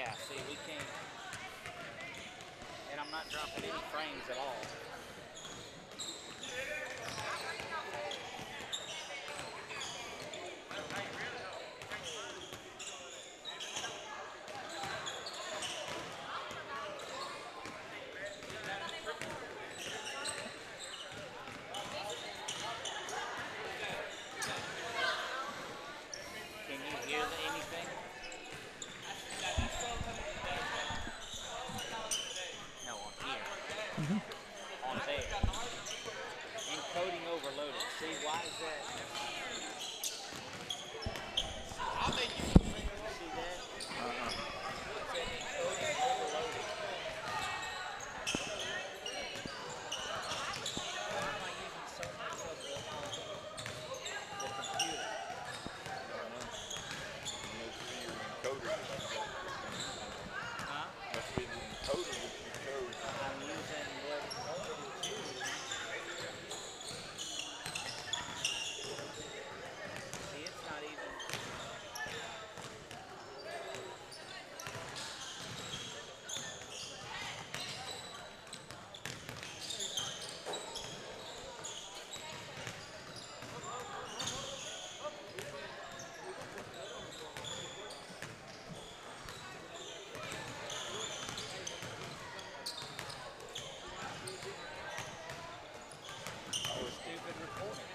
Yeah, see, we can't, and I'm not dropping any frames at all. Can you hear anything? No, on here. On there. Encoding overloaded. See, why is that? See that? It said encoding overloaded. Why am I using so much of the computer? Huh? I'm using what it's coded to. See, it's not even. Stupid reporting.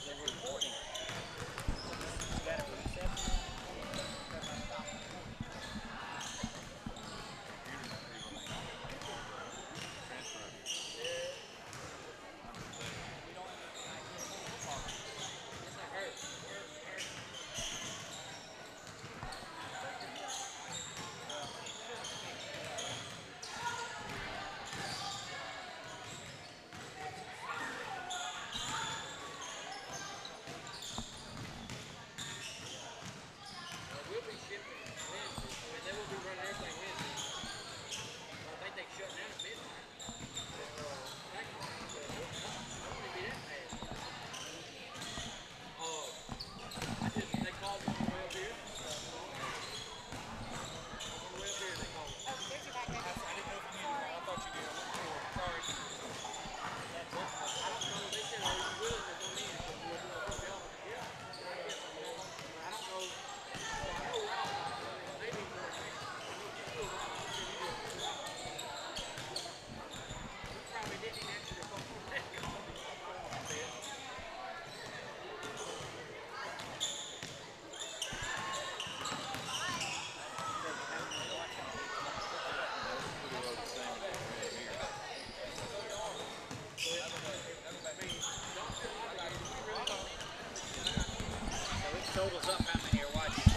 The reporting. You got it reset? Totals up how many are watching.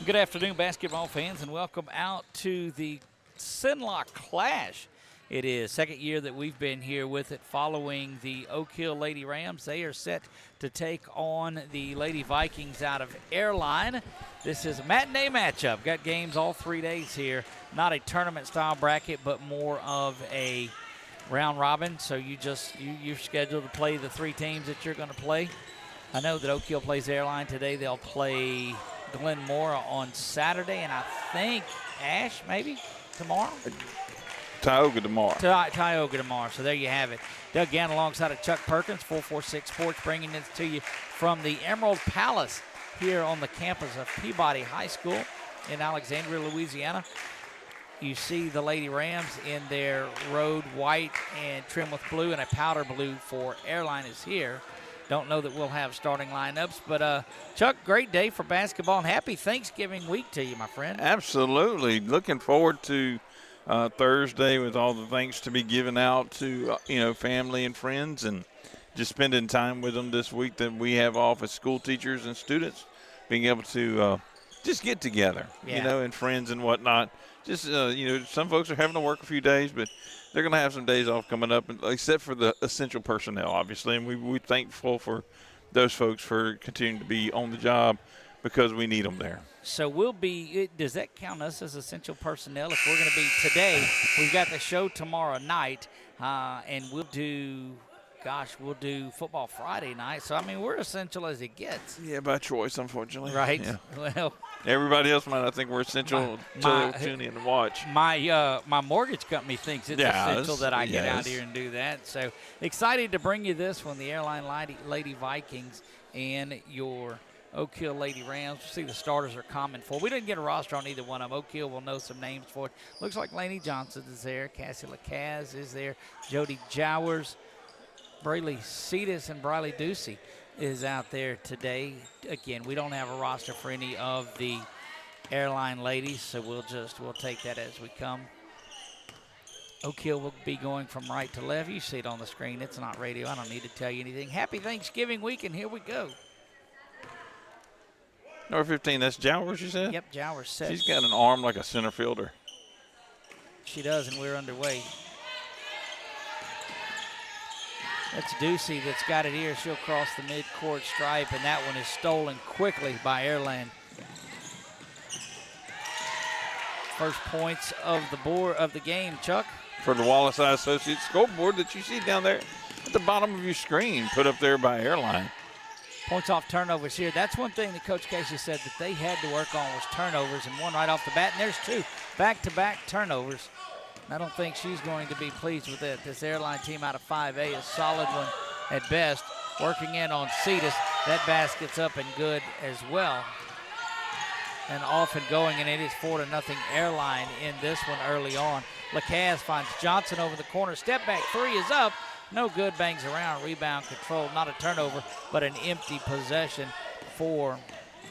Good afternoon, basketball fans, and welcome out to the Cenla Clash. It is second year that we've been here with it following the Oak Hill Lady Rams. They are set to take on the Lady Vikings out of Airline. This is a matinee matchup. Got games all 3 days here. Not a tournament-style bracket, but more of a round robin. So you're scheduled to play the 3 teams that you're going to play. I know that Oak Hill plays Airline today. They'll play Glenmora on Saturday, and I think Ash maybe tomorrow. Tioga tomorrow. Tioga tomorrow. So there you have it. Doug Gann alongside of Chuck Perkins, 446 Sports, bringing this to you from the Emerald Palace here on the campus of Peabody High School in Alexandria, Louisiana. You see the Lady Rams in their road white and trim with blue, and a powder blue for Airline is here. Don't know that we'll have starting lineups, but Chuck, great day for basketball, and happy Thanksgiving week to you, my friend. Absolutely. Looking forward to Thursday with all the thanks to be given out to, family and friends, and just spending time with them this week that we have off as school teachers and students, being able to just get together, and friends and whatnot. Just, some folks are having to work a few days, but they're going to have some days off coming up, except for the essential personnel, obviously. And we're thankful for those folks for continuing to be on the job because we need them there. So does that count us as essential personnel? If we're going to be today, we've got the show tomorrow night, and we'll do football Friday night. So, we're essential as it gets. Yeah, by choice, unfortunately. Right. Yeah. Well, everybody else might not think we're essential to tune in and watch. My mortgage company thinks it's essential that I get out here and do that. So excited to bring you this one, the Airline Lady Vikings and your Oak Hill Lady Rams. See, the starters are common for. We didn't get a roster on either one of them. Oak Hill will know some names for it. Looks like Lainey Johnson is there. Cassie LaCaz is there. Jody Jowers. Brayley Cetus and Briley Ducey is out there today. Again, we don't have a roster for any of the Airline ladies, so we'll take that as we come. Oak Hill will be going from right to left. You see it on the screen. It's not radio. I don't need to tell you anything. Happy Thanksgiving week, and here we go. Number 15, that's Jowers, you said? Yep, Jowers set. She's got an arm like a center fielder. She does, and we're underway. That's Ducey that's got it here. She'll cross the midcourt stripe, and that one is stolen quickly by Airline. First points of the game, Chuck. For the Wallace Eye Associates scoreboard that you see down there at the bottom of your screen, put up there by Airline. Points off turnovers here. That's one thing that Coach Casey said that they had to work on was turnovers, and one right off the bat, and there's 2 back-to-back turnovers. I don't think she's going to be pleased with it. This Airline team out of 5A, a solid one at best. Working in on Cetus. That basket's up and good as well. And off and going, and it is 4-0 Airline in this one early on. LaCaz finds Johnson over the corner. Step back 3 is up. No good, bangs around. Rebound control, not a turnover, but an empty possession for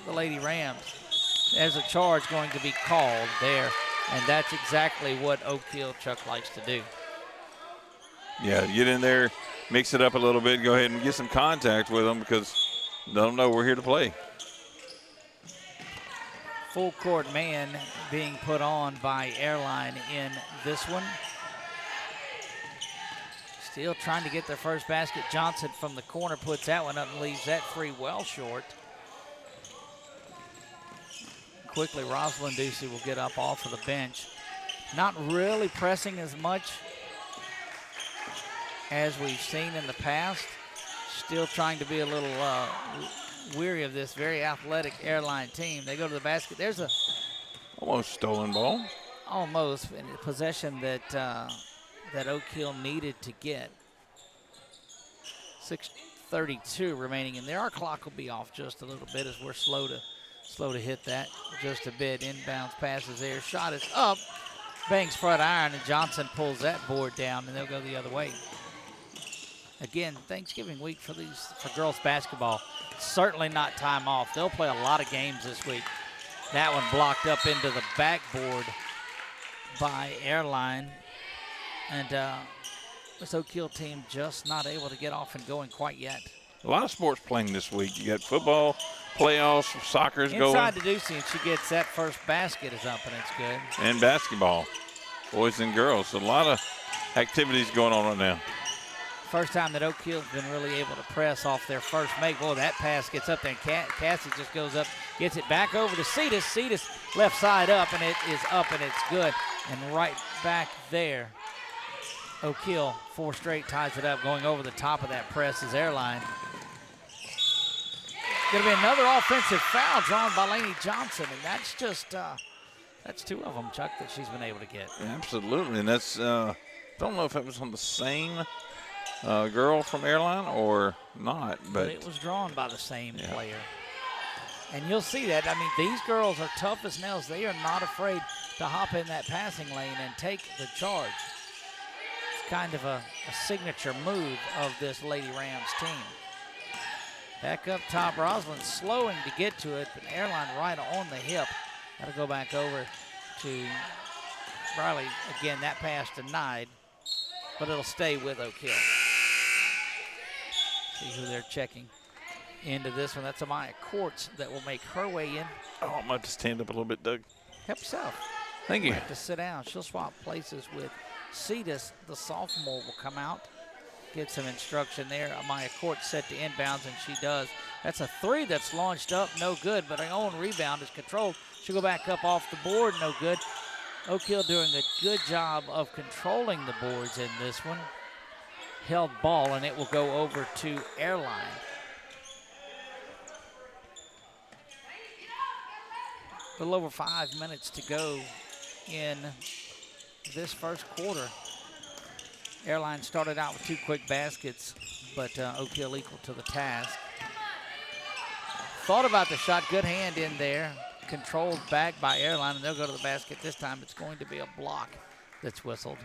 the Lady Rams. There's a charge going to be called there. And that's exactly what Oak Hill, Chuck, likes to do. Yeah, get in there, mix it up a little bit, go ahead and get some contact with them because let them know we're here to play. Full court man being put on by Airline in this one. Still trying to get their first basket. Johnson from the corner puts that one up and leaves that free well short. Quickly, Rosalind Ducey will get up off of the bench. Not really pressing as much as we've seen in the past. Still trying to be a little weary of this very athletic Airline team. They go to the basket. There's a almost stolen ball. Almost a possession that Oak Hill needed to get. 6:32 remaining in there. Our clock will be off just a little bit as we're slow to hit that just a bit. Inbounds passes there. Shot is up. Bangs front iron, and Johnson pulls that board down, and they'll go the other way. Again, Thanksgiving week for girls basketball. Certainly not time off. They'll play a lot of games this week. That one blocked up into the backboard by Airline. And this Oak Hill team just not able to get off and going quite yet. A lot of sports playing this week. You got football, playoffs, soccer's going. Inside to Ducey, and she gets that first basket is up, and it's good. And basketball, boys and girls. So a lot of activities going on right now. First time that Oak Hill's been really able to press off their first make. Boy, that pass gets up there, and Cassie just goes up, gets it back over to Cetus. Cetus left side up, and it is up, and it's good. And right back there, Oak Hill, 4 straight, ties it up. Going over the top of that press is Airline. Going to be another offensive foul drawn by Lainey Johnson, and that's just that's 2 of them, Chuck, that she's been able to get. Absolutely, and that's don't know if it was on the same girl from Airline or not, but it was drawn by the same player. And you'll see that. I mean, these girls are tough as nails. They are not afraid to hop in that passing lane and take the charge. It's kind of a signature move of this Lady Rams team. Back up top, Rosalind slowing to get to it, but Airline right on the hip. That'll go back over to Riley. Again, that pass denied, but it'll stay with Oak Hill. See who they're checking into this one. That's Amaya Courts that will make her way in. Oh, I'm going to stand up a little bit, Doug. Help yourself. Thank you. Have to sit down. She'll swap places with Cetus. The sophomore will come out. Get some instruction there. Amaya Courts set to inbounds, and she does. That's a 3 that's launched up, no good, but her own rebound is controlled. She'll go back up off the board, no good. Oak Hill doing a good job of controlling the boards in this one. Held ball, and it will go over to Airline. A little over 5 minutes to go in this first quarter. Airline started out with 2 quick baskets, but Oak Hill equal to the task. Thought about the shot, good hand in there. Controlled back by Airline, and they'll go to the basket. This time it's going to be a block that's whistled,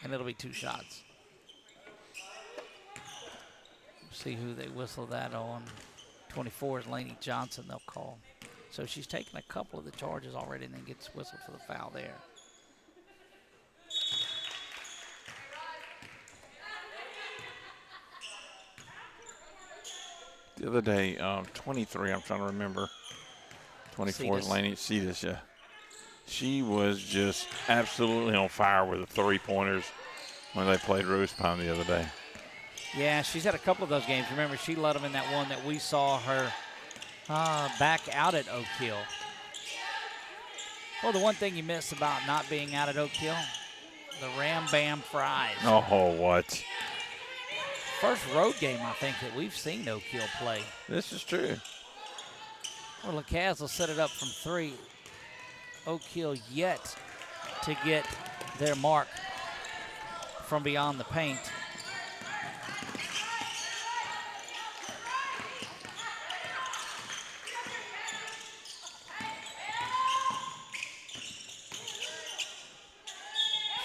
and it'll be 2 shots. See who they whistle that on. 24 is Lainey Johnson, they'll call. So she's taken a couple of the charges already and then gets whistled for the foul there. The other day, 23, I'm trying to remember. 24 is Lainey Cetus, yeah. She was just absolutely on fire with the 3-pointers when they played Rose Pine the other day. Yeah, she's had a couple of those games. Remember, she led them in that one that we saw her back out at Oak Hill. Well, the one thing you miss about not being out at Oak Hill, the Ram Bam fries. Oh, what? First road game, I think, that we've seen Oak Hill play. This is true. Well, LeCaz will set it up from 3. Oak Hill yet to get their mark from beyond the paint.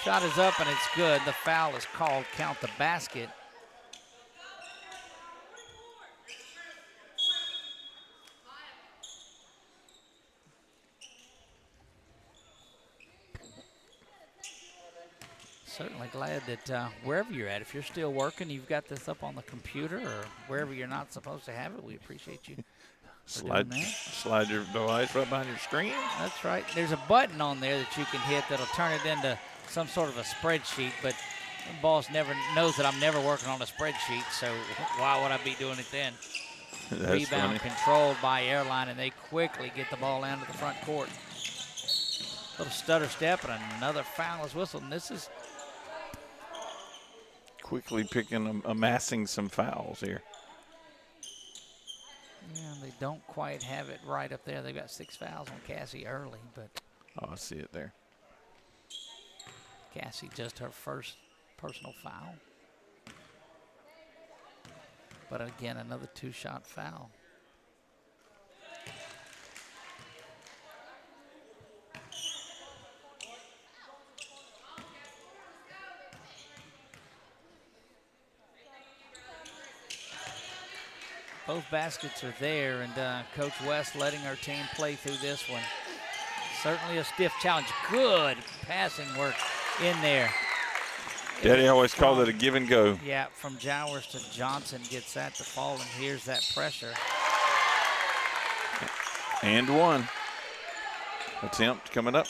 Shot is up and it's good. The foul is called. Count the basket. Certainly glad that wherever you're at, if you're still working, you've got this up on the computer or wherever you're not supposed to have it, we appreciate you. Slide your device right behind your screen. That's right. There's a button on there that you can hit that'll turn it into some sort of a spreadsheet, but the boss never knows that I'm never working on a spreadsheet, so why would I be doing it then? That's Rebound funny. Controlled by Airline, and they quickly get the ball down to the front court. Little stutter step, and another foul is whistled, and this is quickly amassing some fouls here. Yeah, they don't quite have it right up there. They've got 6 fouls on Cassie early, but Oh, I see it there. Cassie just her first personal foul. But again, another 2-shot foul. Both baskets are there, and Coach West letting her team play through this one. Certainly a stiff challenge. Good passing work in there. Daddy always called it a give and go. Yeah, from Jowers to Johnson gets that to fall, and here's that pressure. And one. Attempt coming up.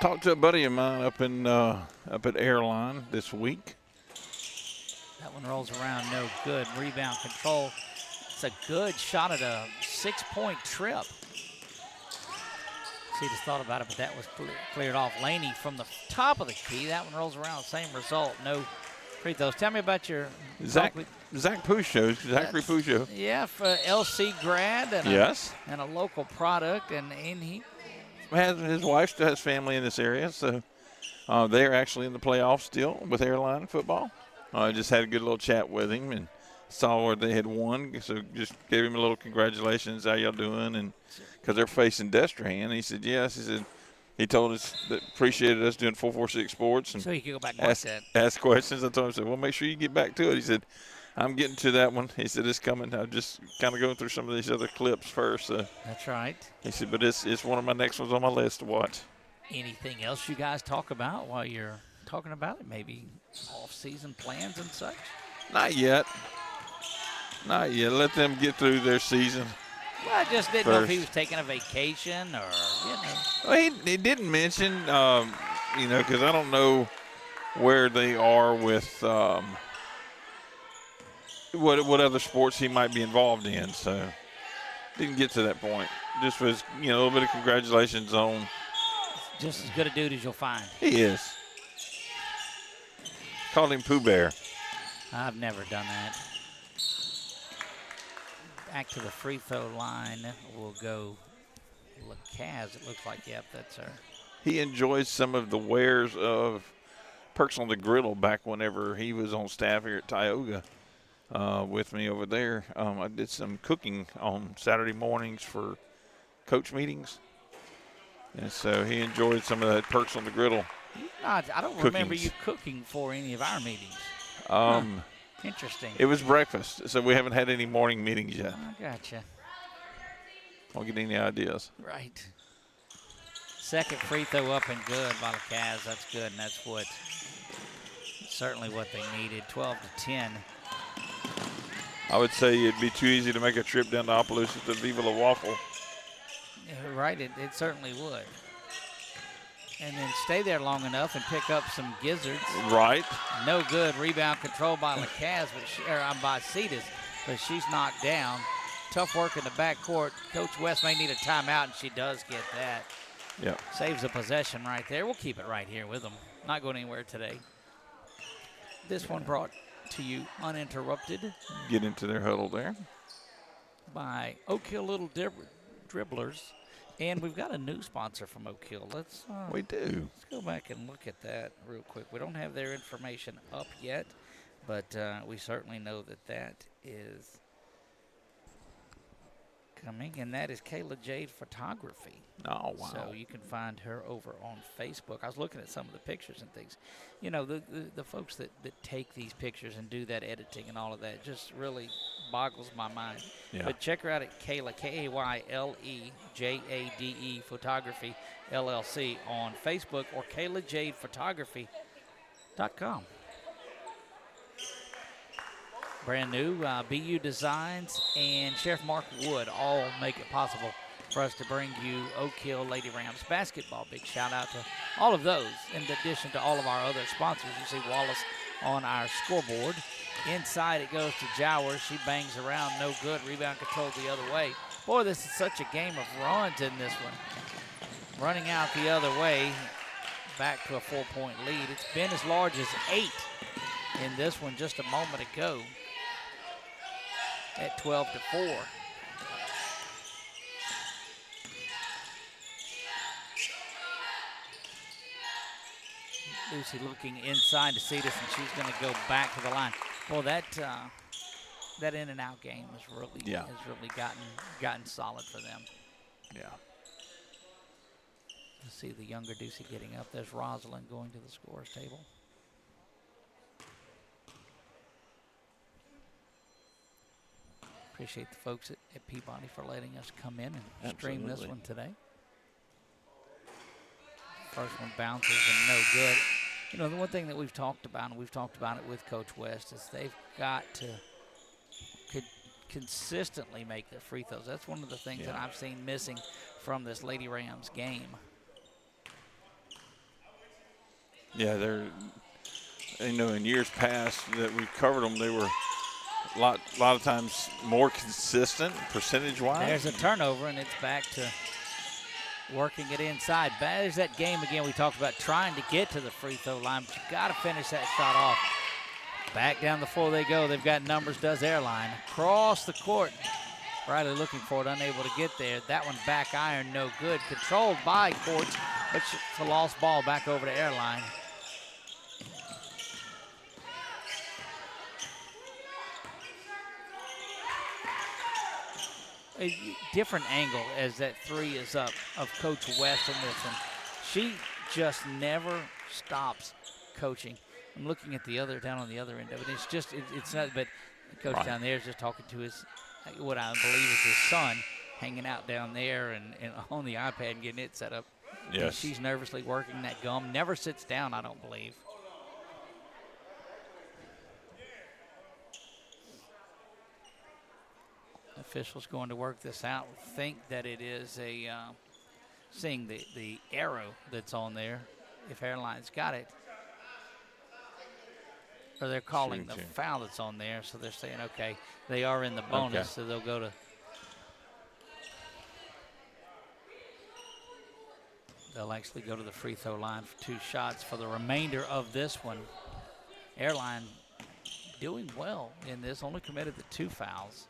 Talked to a buddy of mine up at Airline this week. That one rolls around, no good. Rebound control. It's a good shot at a 6-point trip. See, just thought about it, but that was cleared off. Laney from the top of the key. That one rolls around, same result. No free throws. Tell me about your Zach Pucho, Zachary Pucho. Yeah, for LC grad and yes, and a local product, and he his wife still has family in this area, so they're actually in the playoffs still with Airline football. I just had a good little chat with him and saw where they had won, so just gave him a little congratulations. How y'all doing? And because they're facing Destrehan, he said yes. He said he told us that appreciated us doing 446 Sports and so you can go back and watch that. Ask questions. I told him, I said, well, make sure you get back to it. He said, I'm getting to that one. He said, it's coming. I'm just kind of going through some of these other clips first. That's right. He said, but it's one of my next ones on my list to watch. Anything else you guys talk about while you're talking about it? Maybe off-season plans and such? Not yet. Not yet. Let them get through their season. Well, I just didn't know if he was taking a vacation or, you know. Well, he didn't mention, because I don't know where they are with what other sports he might be involved in. So didn't get to that point. Just was, a little bit of congratulations on. Just as good a dude as you'll find. He is. Called him Pooh Bear. I've never done that. Back to the free throw line. We'll go LaCaz, it looks like. Yep, that's her. He enjoys some of the wares of Perks on the Griddle back whenever he was on staff here at Tioga with me over there. I did some cooking on Saturday mornings for coach meetings. And so he enjoyed some of that Perks on the Griddle. I don't remember you cooking for any of our meetings. Interesting. It was breakfast, so we haven't had any morning meetings yet. I gotcha. Won't get any ideas. Right. Second free throw up and good by LaCaz. That's good, and that's certainly what they needed. 12-10. I would say it'd be too easy to make a trip down to Opelousas to Viva La Waffle. Yeah, right, it certainly would. And then stay there long enough and pick up some gizzards. Right. No good. Rebound control by LaCaz, by Cetus, but she's knocked down. Tough work in the backcourt. Coach West may need a timeout, and she does get that. Yeah. Saves a possession right there. We'll keep it right here with them. Not going anywhere today. This one brought to you uninterrupted. Get into their huddle there. By Oak Hill Little Dribblers. And we've got a new sponsor from Oak Hill. We do. Let's go back and look at that real quick. We don't have their information up yet, but we certainly know that is coming, and that is Kayla Jade Photography. Oh, wow. So you can find her over on Facebook. I was looking at some of the pictures and things. The folks that take these pictures and do that editing and all of that just really boggles my mind. Yeah. But check her out at Kayla, Kaylejade Photography, LLC on Facebook or KaylaJadePhotography.com. Brand new, BU Designs and Sheriff Mark Wood all make it possible for us to bring you Oak Hill Lady Rams basketball. Big shout out to all of those, in addition to all of our other sponsors. You see Wallace on our scoreboard. Inside it goes to Jowers. She bangs around, no good. Rebound control the other way. Boy, this is such a game of runs in this one. Running out the other way, back to a 4-point lead. It's been as large as 8 in this one just a moment ago at 12-4. Lucy looking inside to see this, and she's going to go back to the line. Well, that in and out game has really gotten solid for them. Yeah. You see the younger Ducey getting up. There's Rosalind going to the scorer's table. Appreciate the folks at Peabody for letting us come in and stream this one today. First one bounces and no good. You know, the one thing that we've talked about, and we've talked about it with Coach West, is they've got to consistently make their free throws. That's one of the things that I've seen missing from this Lady Rams game. Yeah, they're, you know, in years past that we covered them, they were a lot of times more consistent percentage-wise. There's a turnover, and it's back to working it inside. There's that game again we talked about, trying to get to the free throw line, but you got to finish that shot off. Back down the floor they go. They've got numbers, does Airline. Across the court. Riley looking for it, unable to get there. That one back iron, no good. Controlled by Courts, but it's a lost ball back over to Airline. A different angle as that three is up of Coach West in this one. She just never stops coaching. I'm looking at the other, down on the other end of it. It's just, it's not, but the coach down there is just talking to his, what I believe is his son, hanging out down there and on the iPad and getting it set up. Yes. And she's nervously working that gum. Never sits down, I don't believe. Officials going to work this out. Think that it is a, seeing the arrow that's on there, if Airline's got it. Or they're calling the foul that's on there, so they're saying, okay, they are in the bonus, so they'll go to. They'll actually go to the free throw line for 2 shots for the remainder of this one. Airline doing well in this, only committed the 2 fouls.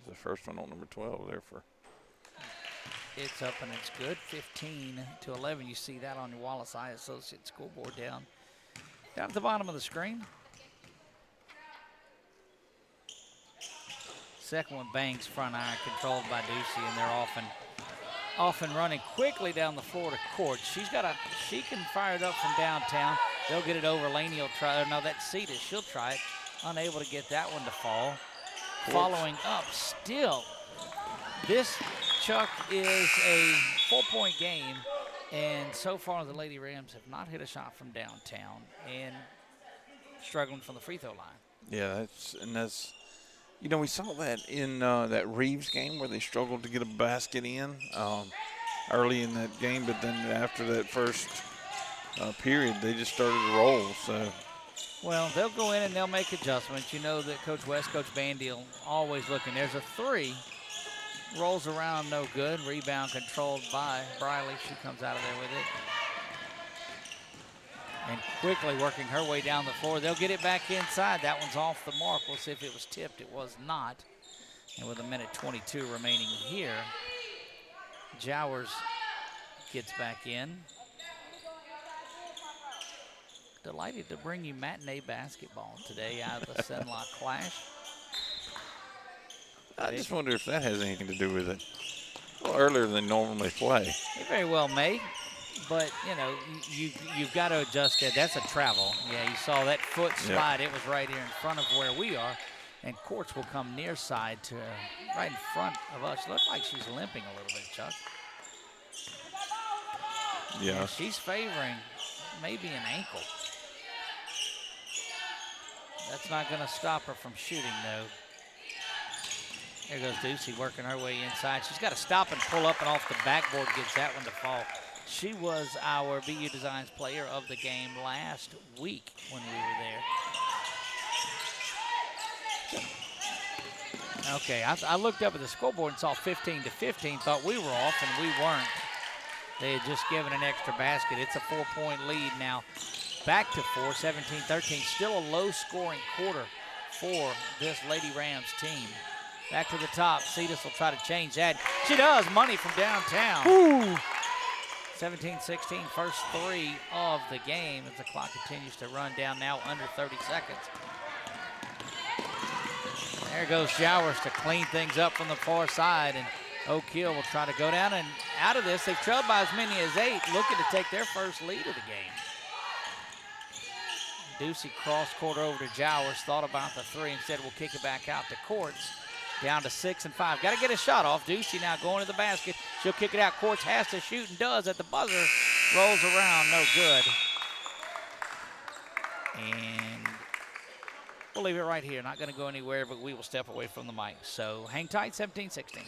The first one on number 12 there for. It's up and it's good, 15-11. You see that on your Wallace Eye Associates scoreboard down at the bottom of the screen. Second one bangs front iron, controlled by Ducey, and they're off and running quickly down the floor to Court. She can fire it up from downtown. They'll get it over. Laney will try. No, that's Cetus. She'll try it. Unable to get that one to fall. Following up still. This, Chuck, is a 4-point game, and so far the Lady Rams have not hit a shot from downtown and struggling from the free throw line. Yeah, that's you know, we saw that in that Reeves game where they struggled to get a basket in early in that game, but then after that first period, they just started to roll. So. Well, they'll go in and they'll make adjustments. You know that Coach West, Coach Bandiel, always looking. There's a 3. Rolls around, no good. Rebound controlled by Briley. She comes out of there with it. And quickly working her way down the floor. They'll get it back inside. That one's off the mark. We'll see if it was tipped. It was not. And with 1:22 remaining here, Jowers gets back in. Delighted to bring you matinee basketball today out of the Cenla Clash. I just wonder if that has anything to do with it. Well, earlier than normally play. It very well may, but you know, you've got to adjust that. That's a travel. Yeah, you saw that foot slide. It was right here in front of where we are, and Courts will come near side to right in front of us. Looks like she's limping a little bit, Chuck. Yeah. She's favoring maybe an ankle. That's not going to stop her from shooting, though. There goes Ducey working her way inside. She's got to stop and pull up and off the backboard, gets that one to fall. She was our BU Designs player of the game last week when we were there. Okay, I looked up at the scoreboard and saw 15-15, thought we were off, and we weren't. They had just given an extra basket. It's a 4-point lead now. Back to 4, 17-13. Still a low-scoring quarter for this Lady Rams team. Back to the top. Cetus will try to change that. She does. Money from downtown. 17-16, first 3 of the game as the clock continues to run down now under 30 seconds. There goes Jowers to clean things up from the far side, and Oak Hill will try to go down and out of this. They've trailed by as many as 8, looking to take their first lead of the game. Ducey cross court over to Jowers, thought about the 3, instead we'll kick it back out to Courts. Down to 6 and 5. Got to get a shot off. Ducey now going to the basket. She'll kick it out. Courts has to shoot and does at the buzzer. Rolls around, no good. And we'll leave it right here. Not going to go anywhere, but we will step away from the mic. So hang tight, 17-16.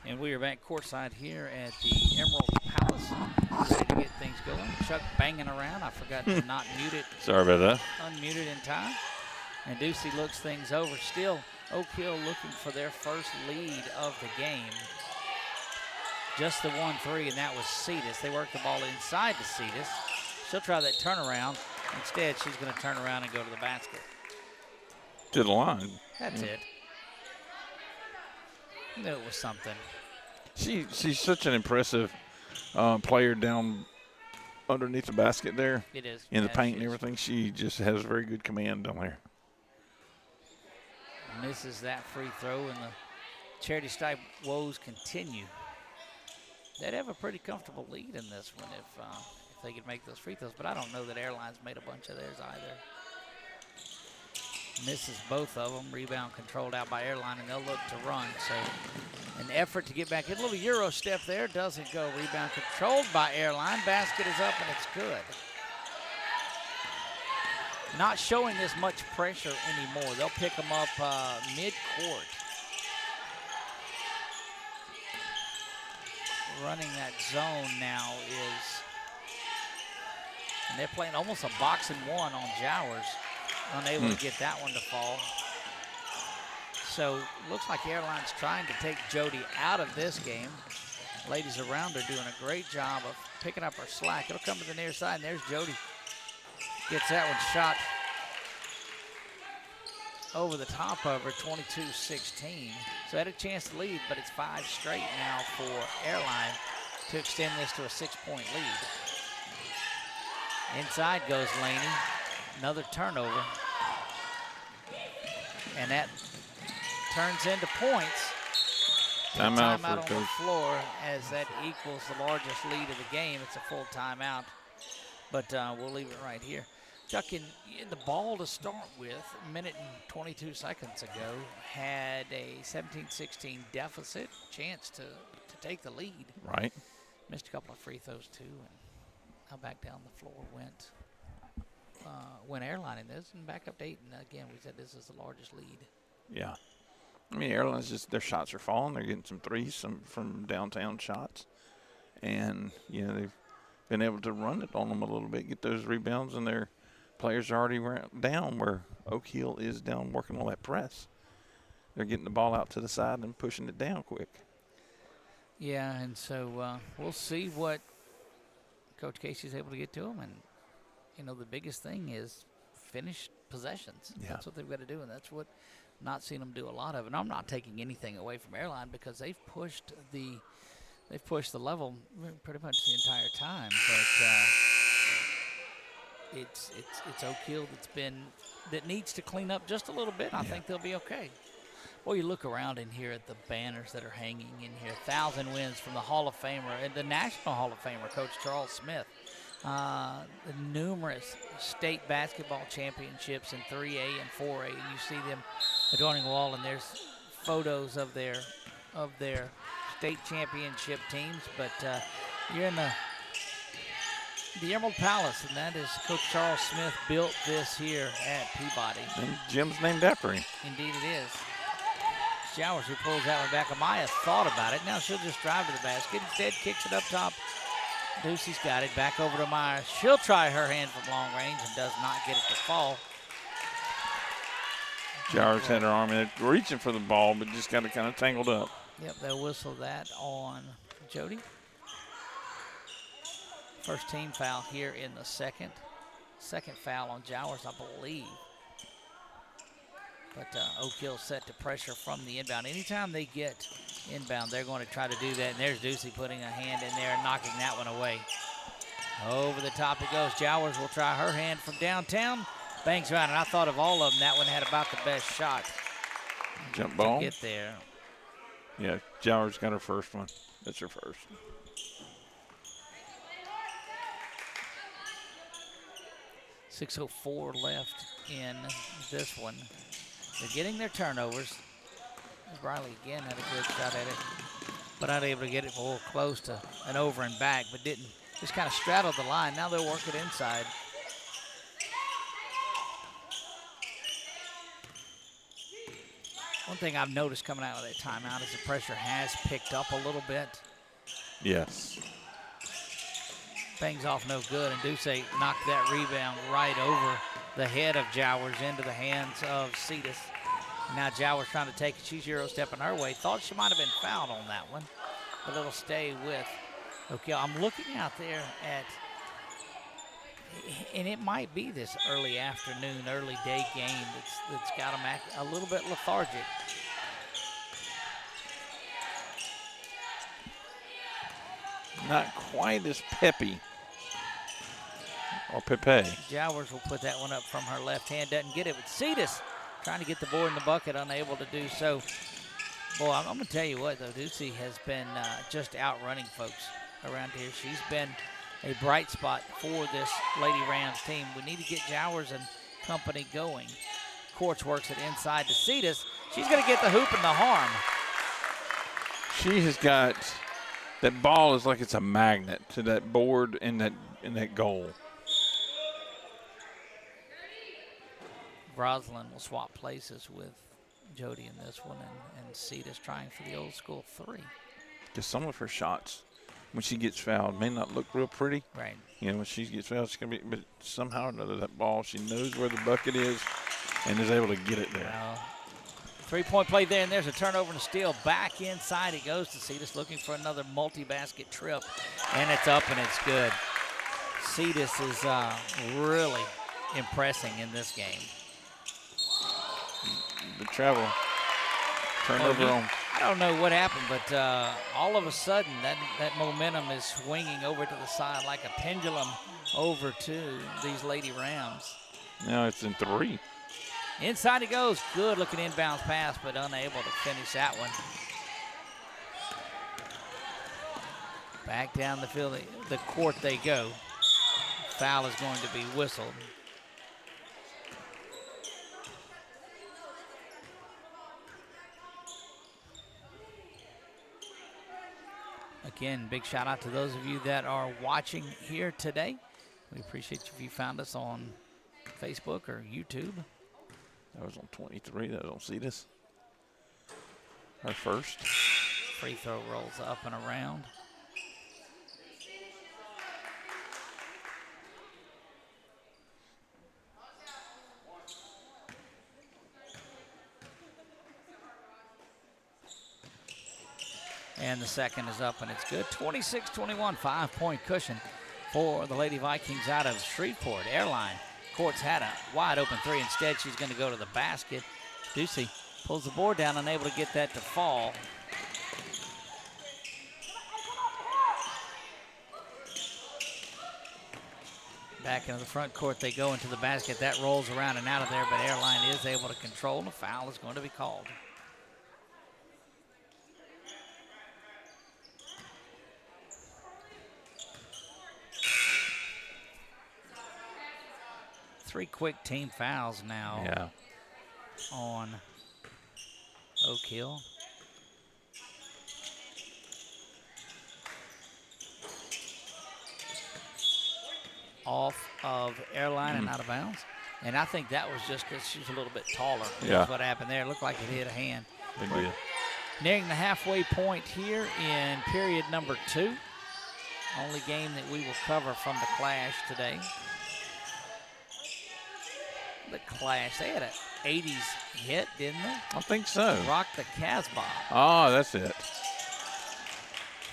And we are back courtside here at the Emerald Palace, ready to get things going. Chuck banging around. I forgot to not mute it. Sorry about that. Unmuted in time. And Ducey looks things over. Still, Oak Hill looking for their first lead of the game. Just the 1-3, and that was Cetus. They worked the ball inside to Cetus. She'll try that turnaround. Instead, she's going to turn around and go to the basket. To the line. That's it. Knew it was something. She's such an impressive player down underneath the basket there. It is. In the paint and everything. She just has very good command down there. Misses that free throw, and the Charity Stripe woes continue. They'd have a pretty comfortable lead in this one if they could make those free throws, but I don't know that Airline's made a bunch of theirs either. Misses both of them. Rebound controlled out by Airline, and they'll look to run. So an effort to get back. A little Euro step there. Doesn't go. Rebound controlled by Airline. Basket is up, and it's good. Not showing this much pressure anymore. They'll pick them up mid-court. Running that zone now is, and they're playing almost a boxing one on Jowers. Unable to get that one to fall. So looks like Airline's trying to take Jody out of this game. Ladies around her doing a great job of picking up her slack. It'll come to the near side, and there's Jody. Gets that one shot over the top of her, 22-16. So had a chance to lead, but it's 5 straight now for Airline to extend this to a 6-point lead. Inside goes Laney. Another turnover. And that turns into points. Timeout on for the Coach. floor as that equals the largest lead of the game. It's a full timeout, but we'll leave it right here. Chuck, in the ball to start with, a minute and 22 seconds ago, had a 17-16 deficit, chance to take the lead. Right. Missed a couple of free throws, too, and now back down the floor went Airline in this, and back up to 8. And again, we said this is the largest lead. Yeah. I mean, Airline's just, their shots are falling. They're getting some threes, some from downtown shots. And, you know, they've been able to run it on them a little bit, get those rebounds, and their players are already down where Oak Hill is down working on that press. They're getting the ball out to the side and pushing it down quick. Yeah, and so we'll see what Coach Casey's able to get to them. And, you know, the biggest thing is finish possessions. Yeah. That's what they've got to do, and that's what I'm not seeing them do a lot of. And I'm not taking anything away from Airline because they've pushed the level pretty much the entire time. But it's Oak Hill that needs to clean up just a little bit. I think they'll be okay. Well, you look around in here at the banners that are hanging in here. 1,000 wins from the Hall of Famer and the National Hall of Famer, Coach Charles Smith. The numerous state basketball championships in 3A and 4A. And you see them adorning the wall, and there's photos of their state championship teams. But you're in the Emerald Palace, and that is Coach Charles Smith built this here at Peabody. And Jim's named after him. Indeed it is. Showers who pulls that one back. Amaya thought about it. Now she'll just drive to the basket. Instead, kicks it up top. Ducey's got it. Back over to Myers. She'll try her hand from long range and does not get it to fall. Showers had her arm in it, reaching for the ball, but just got it kind of tangled up. Yep, they'll whistle that on Jody. First team foul here in the second. Second foul on Jowers, I believe. But Oak Hill set to pressure from the inbound. Anytime they get inbound, they're going to try to do that. And there's Ducey putting a hand in there and knocking that one away. Over the top it goes. Jowers will try her hand from downtown. Bangs around, and I thought of all of them, that one had about the best shot. Jump ball. To get there. Yeah, Jowers got her first one. That's her first. .604 left in this one. They're getting their turnovers. Riley again had a good shot at it, but not able to get it a little close to an over and back, but didn't. Just kind of straddled the line. Now they'll work it inside. One thing I've noticed coming out of that timeout is the pressure has picked up a little bit. Yes. Bangs off no good, and Ducey knocked that rebound right over the head of Jowers into the hands of Cetus. Now Jowers trying to take it. She's Euro-stepping her way. Thought she might have been fouled on that one, but it'll stay with Oak Hill. I'm looking out there at, and it might be this early afternoon, early day game that's got them a little bit lethargic. Not quite as peppy. Or Pepe. Jowers will put that one up from her left hand. Doesn't get it, but Cetus trying to get the board in the bucket, unable to do so. Boy, I'm going to tell you what, though. Ducey has been just outrunning folks around here. She's been a bright spot for this Lady Rams team. We need to get Jowers and company going. Quartz works it inside to Cetus. She's going to get the hoop and the harm. She has got, that ball is like it's a magnet to that board and that goal. Roslyn will swap places with Jody in this one, and Cetus trying for the old school three. Because some of her shots, when she gets fouled, may not look real pretty. Right. You know, when she gets fouled, it's going to be, but somehow or another, that ball, she knows where the bucket is and is able to get it there. Three-point play there, and there's a turnover and a steal. Back inside it goes to Cetus, looking for another multi-basket trip, and it's up and it's good. Cetus is really impressing in this game. The travel turnover on. I don't know what happened, but all of a sudden that momentum is swinging over to the side like a pendulum over to these Lady Rams. Now it's in three. Inside it goes. Good looking inbounds pass, but unable to finish that one. Back down the field, the court they go. Foul is going to be whistled. Again, big shout out to those of you that are watching here today. We appreciate you if you found us on Facebook or YouTube. That was on 23. That was on Cetus. Our first. Free throw rolls up and around. And the second is up and it's good. 26-21, 5-point cushion for the Lady Vikings out of Shreveport. Airline. Court's had a wide open three. Instead, she's going to go to the basket. Ducey pulls the board down, unable to get that to fall. Back into the front court they go into the basket. That rolls around and out of there, but Airline is able to control, and a foul is going to be called. Three quick team fouls now on Oak Hill. Off of Airline and out of bounds. And I think that was just because she was a little bit taller. That's what happened there. It looked like it hit a hand. It did. Nearing the halfway point here in period number 2. Only game that we will cover from the Clash today. The Clash, they had an 80s hit, didn't they? I think so. Rock the Casbah. Oh, that's it.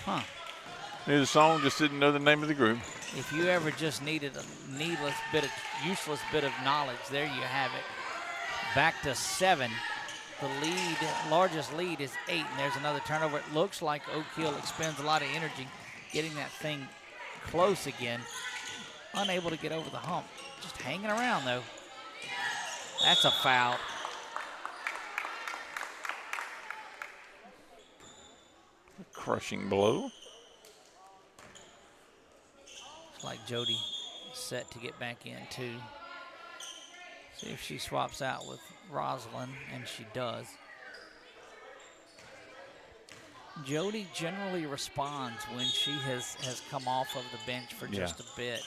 Huh. Knew the song, just didn't know the name of the group. If you ever just needed a useless bit of knowledge, there you have it. Back to 7. The largest lead is 8, and there's another turnover. It looks like Oak Hill expends a lot of energy getting that thing close again. Unable to get over the hump. Just hanging around, though. That's a foul. A crushing blow. Looks like Jody set to get back in, too. See if she swaps out with Rosalind, and she does. Jody generally responds when she has come off of the bench for just a bit.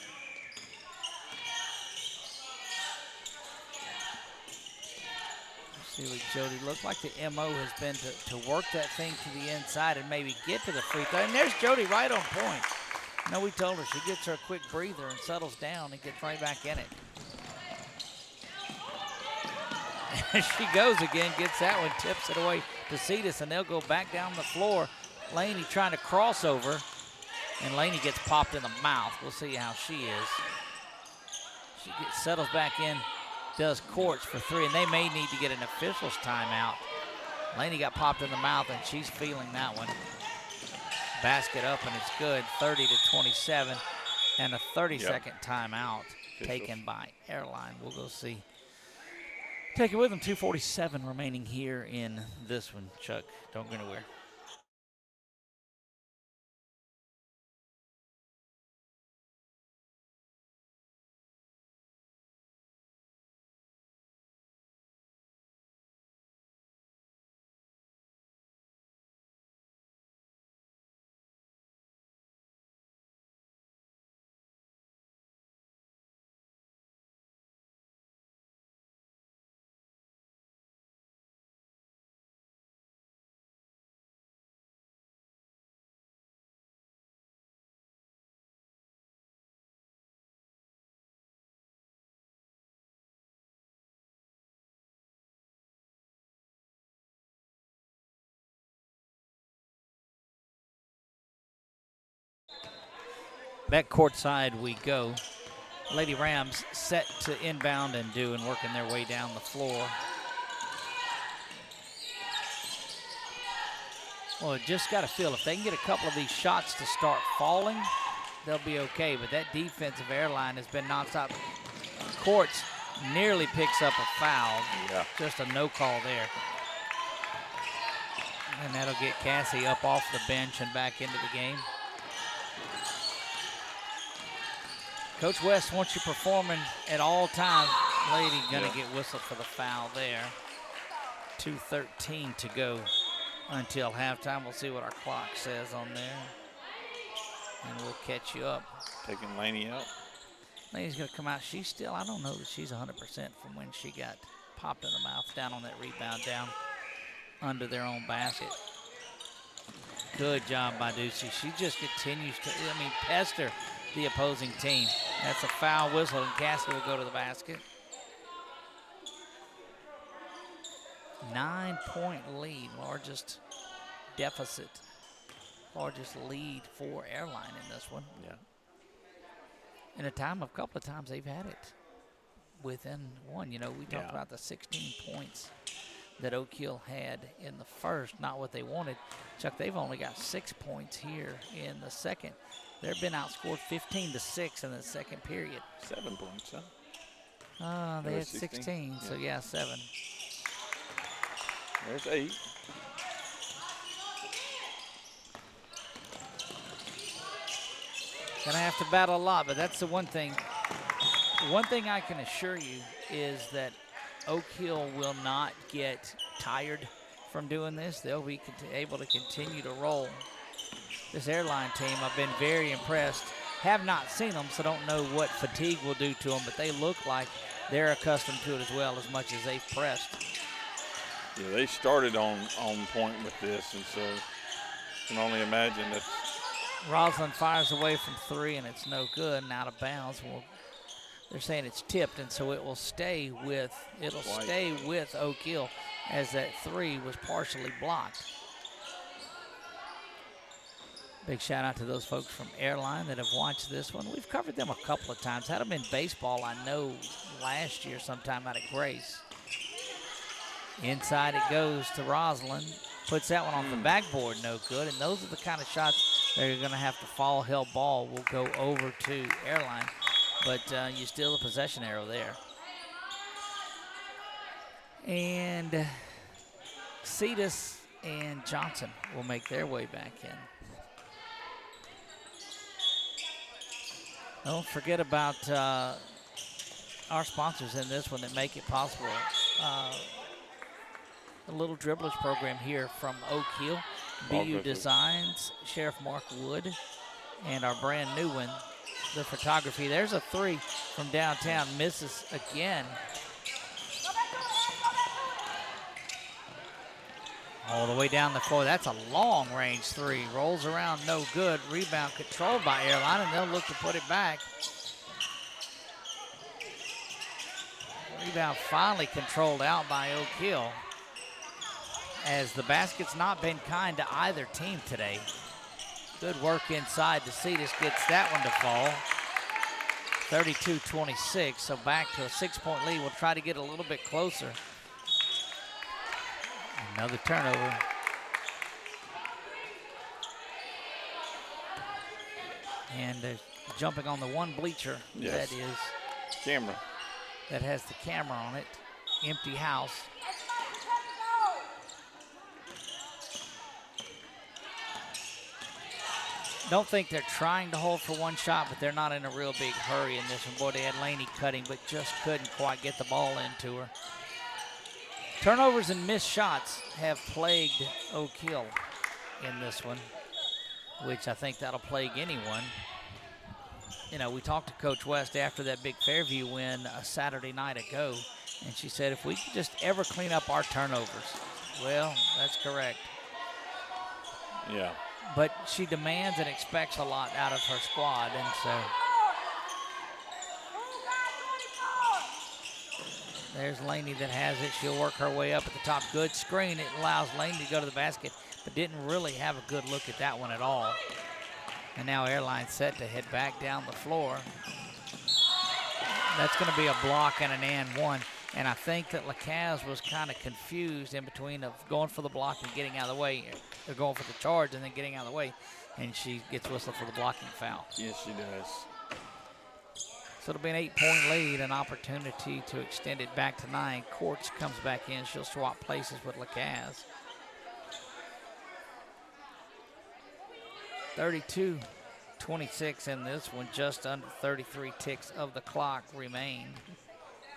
See what Jody looked like. The MO has been to work that thing to the inside and maybe get to the free throw. And there's Jody right on point. No, we told her she gets her a quick breather and settles down and gets right back in it. And she goes again, gets that one, tips it away to Cetus, and they'll go back down the floor. Laney trying to cross over, and Laney gets popped in the mouth. We'll see how she is. She settles back in, does courts for 3, and they may need to get an official's timeout. Laney got popped in the mouth, and she's feeling that one. Basket up, and it's good, 30-27, and a 30-second timeout taken by Airline. We'll go see. Take it with them, 2:47 remaining here in this one. Chuck, don't go anywhere. Back courtside we go. Lady Rams set to inbound and working their way down the floor. Well, just got to feel if they can get a couple of these shots to start falling, they'll be okay. But that defensive Airline has been nonstop. Courts nearly picks up a foul. Just a no call there. And that'll get Cassie up off the bench and back into the game. Coach West wants you performing at all times. Lady gonna get whistled for the foul there. 2:13 to go until halftime. We'll see what our clock says on there. And we'll catch you up. Taking Laney out. Laney's gonna come out. She's still, I don't know that she's 100% from when she got popped in the mouth down on that rebound down under their own basket. Good job by Ducey. She just continues to, pester the opposing team. That's a foul whistle, and Cassie will go to the basket. 9-point lead, largest deficit, largest lead for Airline in this one. In a couple of times they've had it within one. We talked about the 16 points that Oak Hill had in the first, not what they wanted. Chuck, they've only got 6 points here in the second. They've been outscored 15-6 in the second period. 7 points, huh? They There had was 16. 16, so yeah, 7. There's 8. Gonna have to battle a lot, but that's the one thing. One thing I can assure you is that Oak Hill will not get tired from doing this. They'll be able to continue to roll. This Airline team, I've been very impressed. Have not seen them, so don't know what fatigue will do to them, but they look like they're accustomed to it as well, as much as they've pressed. Yeah, they started on point with this, and so you can only imagine that. Roslyn fires away from 3, and it's no good and out of bounds. Well, they're saying it's tipped, and so it will stay with Oak Hill, as that 3 was partially blocked. Big shout out to those folks from Airline that have watched this one. We've covered them a couple of times. Had them in baseball, I know, last year sometime out at Grace. Inside it goes to Roslyn. Puts that one on the backboard, no good. And those are the kind of shots that are going to have to fall. Hell ball will go over to Airline. But you steal the possession arrow there. And Cetus and Johnson will make their way back in. Don't forget about our sponsors in this one that make it possible. The Little Dribblers program here from Oak Hill, BU Designs, Sheriff Mark Wood, and our brand new one, the photography. There's a 3 from downtown, misses again. All the way down the floor. That's a long range 3. Rolls around, no good. Rebound controlled by Airline, and they'll look to put it back. Rebound finally controlled out by Oak Hill, as the basket's not been kind to either team today. Good work inside. Cetus gets that one to fall. 32-26, so back to a 6-point lead. We'll try to get a little bit closer. Another turnover. And jumping on the one bleacher, yes. That is camera. That has the camera on it. Empty house. Don't think they're trying to hold for one shot, but they're not in a real big hurry in this one. Boy, they had Laney cutting, but just couldn't quite get the ball into her. Turnovers and missed shots have plagued Oak Hill in this one, which I think that'll plague anyone. You know, we talked to Coach West after that big Fairview win a Saturday night ago, and she said if we could just ever clean up our turnovers. Well, that's correct. Yeah. But she demands and expects a lot out of her squad, and so there's Laney that has it. She'll work her way up at the top. Good screen. It allows Laney to go to the basket, but didn't really have a good look at that one at all. And now Airline set to head back down the floor. That's going to be a block and an and one. And I think that LaCaz was kind of confused in between of going for the block and getting out of the way. They're going for the charge and then getting out of the way. And she gets whistled for the blocking foul. Yes, she does. So it'll be an 8-point lead, an opportunity to extend it back to 9. Courts comes back in. She'll swap places with LaCaz. 32-26 in this one. Just under 33 ticks of the clock remain.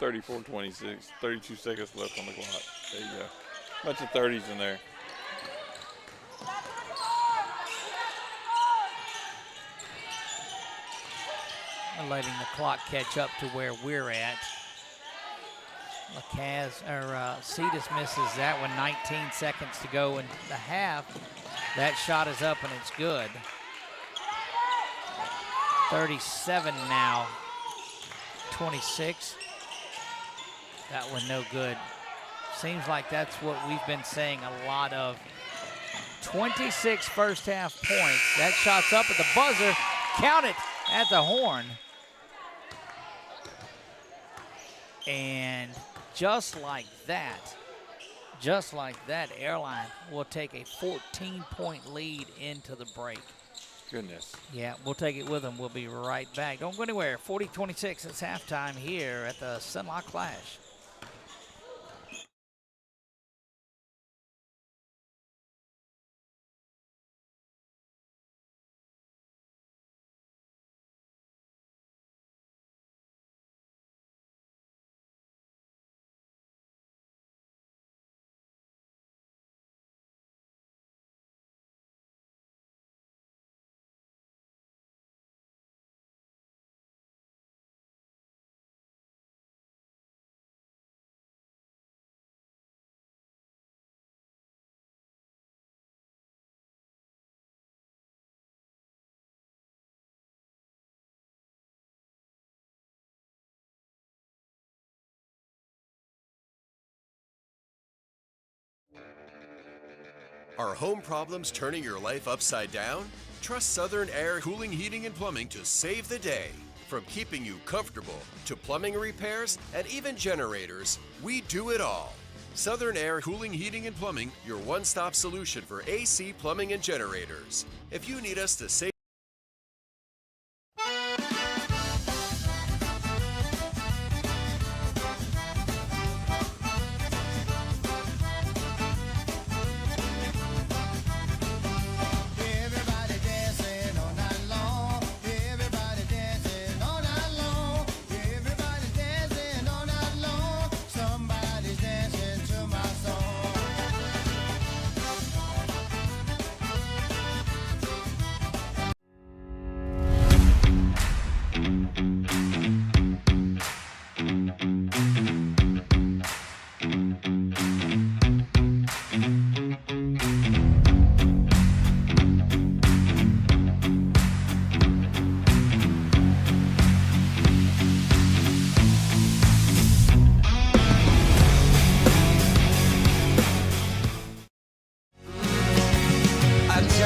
34-26, 32 seconds left on the clock. There you go. Bunch of 30s in there. We're letting the clock catch up to where we're at. Cetus misses that one. 19 seconds to go in the half. That shot is up and it's good. 37 now. 26. That one no good. Seems like that's what we've been saying a lot of. 26 first half points. That shot's up at the buzzer. Count it at the horn. And just like that, Airline will take a 14-point lead into the break. Goodness. Yeah, we'll take it with them. We'll be right back. Don't go anywhere. 40-26. It's halftime here at the Cenla Clash. Are home problems turning your life upside down? Trust Southern Air Cooling, Heating, and Plumbing to save the day. From keeping you comfortable to plumbing repairs and even generators, we do it all. Southern Air Cooling, Heating, and Plumbing, your one-stop solution for AC, plumbing, and generators. If you need us to save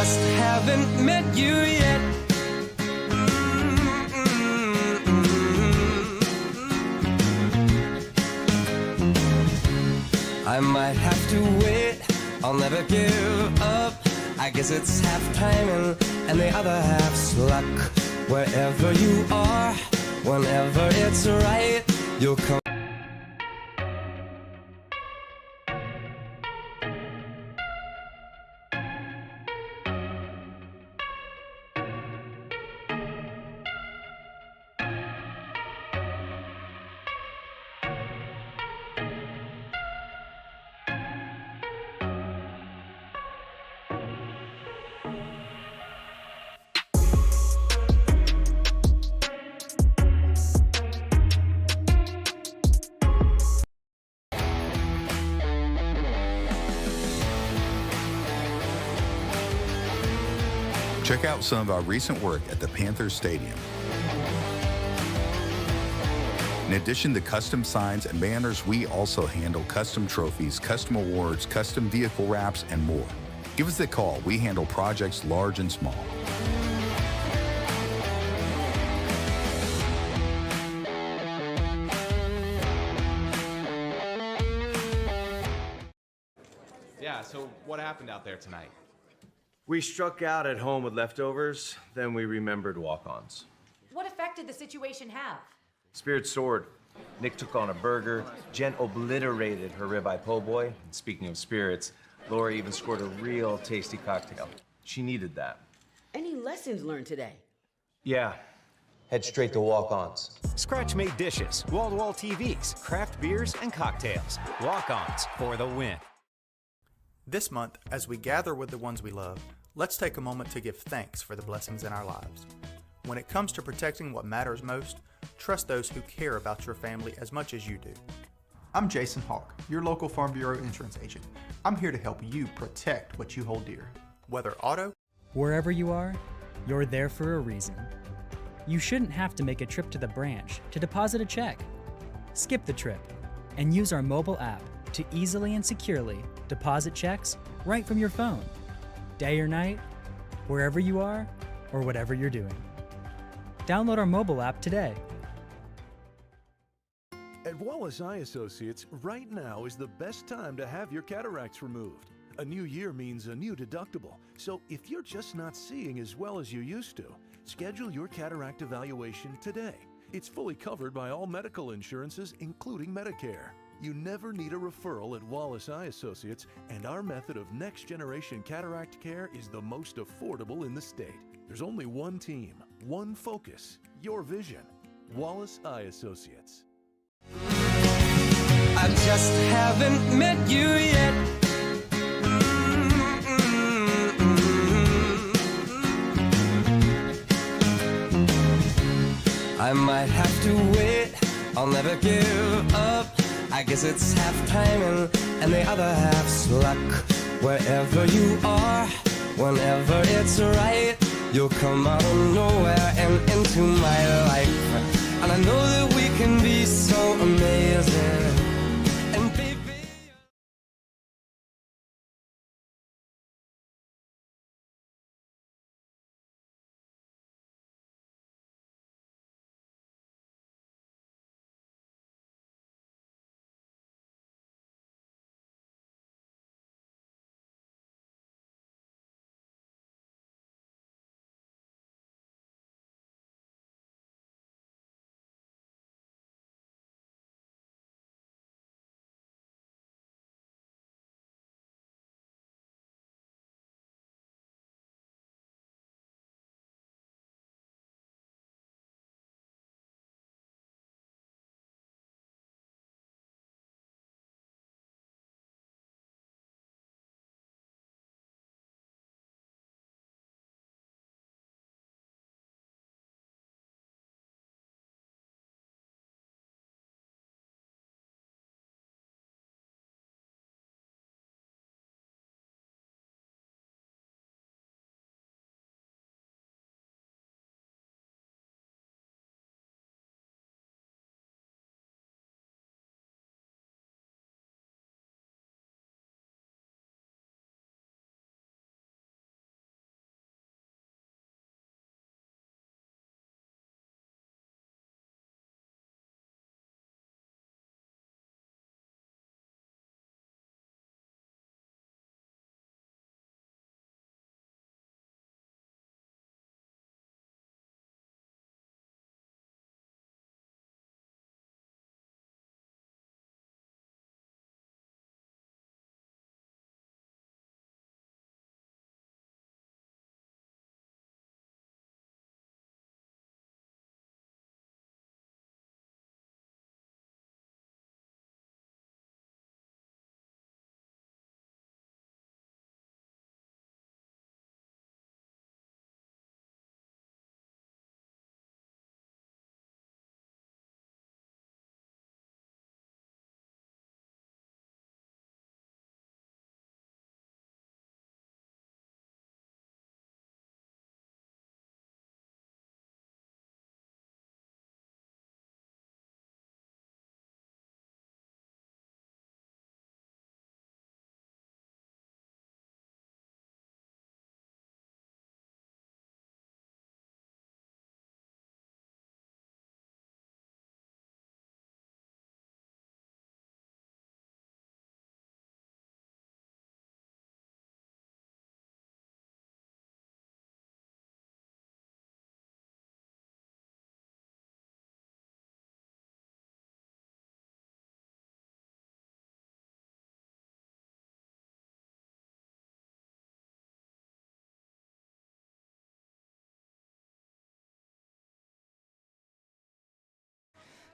just haven't met you yet. I might have to wait, I'll never give up. I guess it's half timing and the other half's luck. Wherever you are, whenever it's right, you'll come. Check out some of our recent work at the Panthers Stadium. In addition to custom signs and banners, we also handle custom trophies, custom awards, custom vehicle wraps, and more. Give us a call. We handle projects large and small. Yeah, so what happened out there tonight? We struck out at home with leftovers, then we remembered walk-ons. What effect did the situation have? Spirit soared. Nick took on a burger. Jen obliterated her ribeye po' boy. And speaking of spirits, Laura even scored a real tasty cocktail. She needed that. Any lessons learned today? Yeah. Head straight to walk-ons. Scratch-made dishes, wall-to-wall TVs, craft beers, and cocktails. Walk-ons for the win. This month, as we gather with the ones we love, let's take a moment to give thanks for the blessings in our lives. When it comes to protecting what matters most, trust those who care about your family as much as you do. I'm Jason Hawk, your local Farm Bureau insurance agent. I'm here to help you protect what you hold dear. Whether auto, wherever you are, you're there for a reason. You shouldn't have to make a trip to the branch to deposit a check. Skip the trip and use our mobile app to easily and securely deposit checks right from your phone, day or night, wherever you are or whatever you're doing. Download our mobile app today. At Wallace Eye Associates, right now is the best time to have your cataracts removed. A new year means a new deductible. So if you're just not seeing as well as you used to, schedule your cataract evaluation today. It's fully covered by all medical insurances, including Medicare. You never need a referral at Wallace Eye Associates, and our method of next-generation cataract care is the most affordable in the state. There's only one team, one focus, your vision. Wallace Eye Associates. I just haven't met you yet. I might have to wait, I'll never give up. I guess it's half timing and the other half's luck. Wherever you are, whenever it's right, you'll come out of nowhere and into my life. And I know that we can be so amazing. And baby,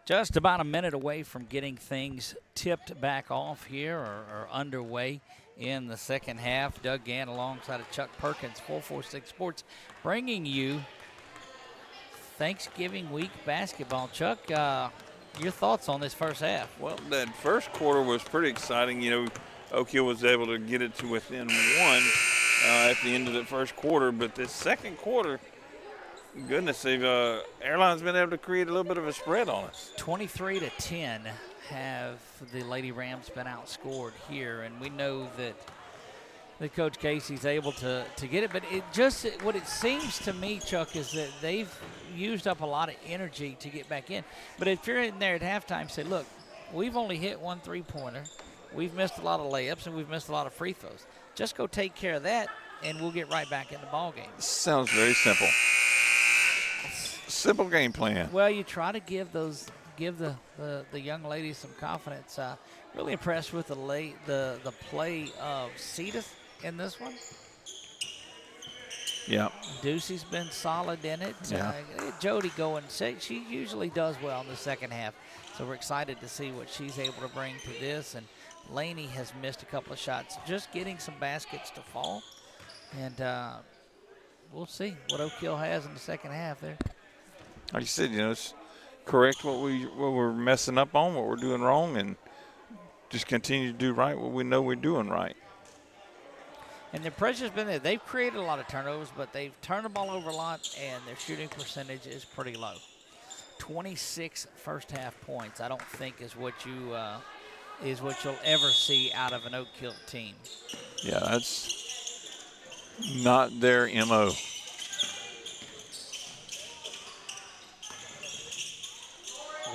Just about a minute away from getting things tipped back off here or underway in the second half. Doug Gann alongside of Chuck Perkins, 446 Sports, bringing you Thanksgiving week basketball. Chuck, your thoughts on this first half? Well, that first quarter was pretty exciting. You know, Oak Hill was able to get it to within one at the end of the first quarter, but this second quarter, goodness, Airline's been able to create a little bit of a spread on us. 23-10 have the Lady Rams been outscored here, and we know that Coach Casey's able to get it, but what it seems to me, Chuck, is that they've used up a lot of energy to get back in. But if you're in there at halftime, say, look, we've only hit one three-pointer, we've missed a lot of layups, and we've missed a lot of free throws. just go take care of that, and we'll get right back in the ball game. Sounds very simple. Simple game plan. Well, you try to give the young ladies some confidence. Really impressed with the play of Cetus in this one. Yeah. Ducey's been solid in it. Yeah. Jody going, she usually does well in the second half. So we're excited to see what she's able to bring to this. And Laney has missed a couple of shots, just getting some baskets to fall. And we'll see what Oak Hill has in the second half there. Like you said, it's correct what we're messing up on, what we're doing wrong, and just continue to do right what we know we're doing right. And their pressure's been there. They've created a lot of turnovers, but they've turned the ball over a lot, and their shooting percentage is pretty low. 26 first-half points, I don't think is what you'll ever see out of an Oak Hill team. Yeah, that's not their MO.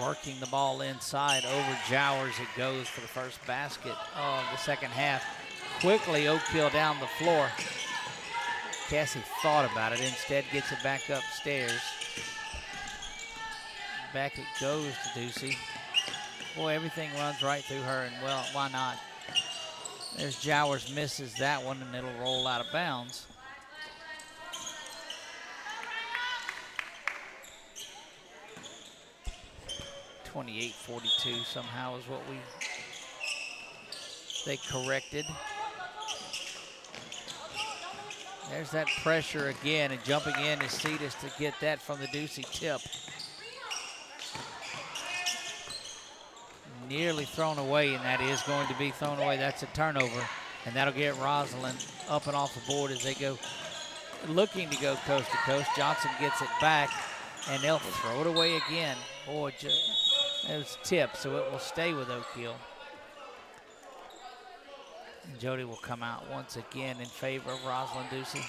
Working the ball inside over Jowers. It goes for the first basket of the second half. Quickly, Oak Hill down the floor. Cassie thought about it. Instead, gets it back upstairs. Back it goes to Ducey. Boy, everything runs right through her, and well, why not? There's Jowers, misses that one, and it'll roll out of bounds. .28-42 somehow is what they corrected. There's that pressure again, and jumping in is Cetus to get that from the Ducey tip. Nearly thrown away, and that is going to be thrown away. That's a turnover, and that'll get Rosalind up and off the board as they go looking to go coast to coast. Johnson gets it back, and they'll throw it away again. Boy, it was tipped, so it will stay with Oak Hill. And Jody will come out once again in favor of Rosalind Ducey.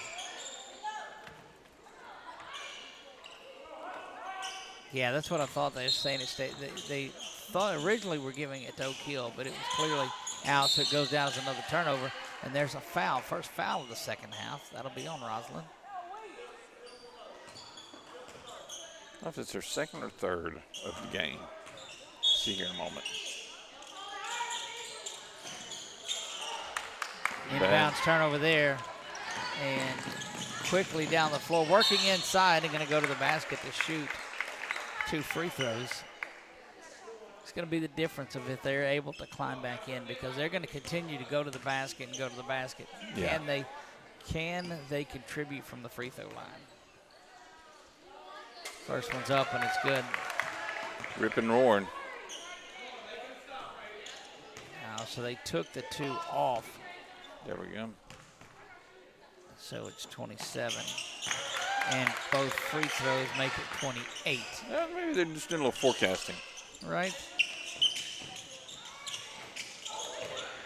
Yeah, that's what I thought they were saying. They thought originally we're giving it to Oak Hill, but it was clearly out, so it goes down as another turnover. And there's a foul, first foul of the second half. That'll be on Rosalind. I don't know if it's her second or third of the game. See here in a moment. Inbounds turnover there. And quickly down the floor, working inside and going to go to the basket to shoot 2 free throws. It's going to be the difference of if they're able to climb back in, because they're going to continue to go to the basket and go to the basket. Yeah. Can they contribute from the free throw line? First one's up, and it's good. Rip and roaring. So they took the 2 off. There we go. So it's 27. And both free throws make it 28. Maybe they're just doing a little forecasting. Right.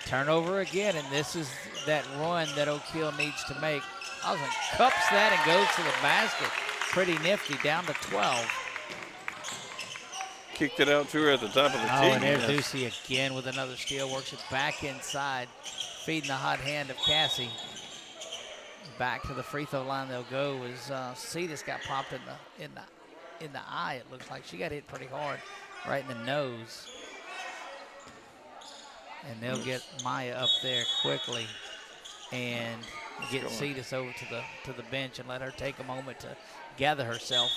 Turnover again, and this is that run that Oak Hill needs to make. Osmond cups that and goes to the basket. Pretty nifty, down to 12. Kicked it out to her at the top of the tee. And there's Ducey again with another steal. Works it back inside, feeding the hot hand of Cassie. Back to the free throw line they'll go as Cetus got popped in the eye. It looks like she got hit pretty hard, right in the nose. And they'll get Maya up there quickly and get Cetus over to the bench and let her take a moment to gather herself.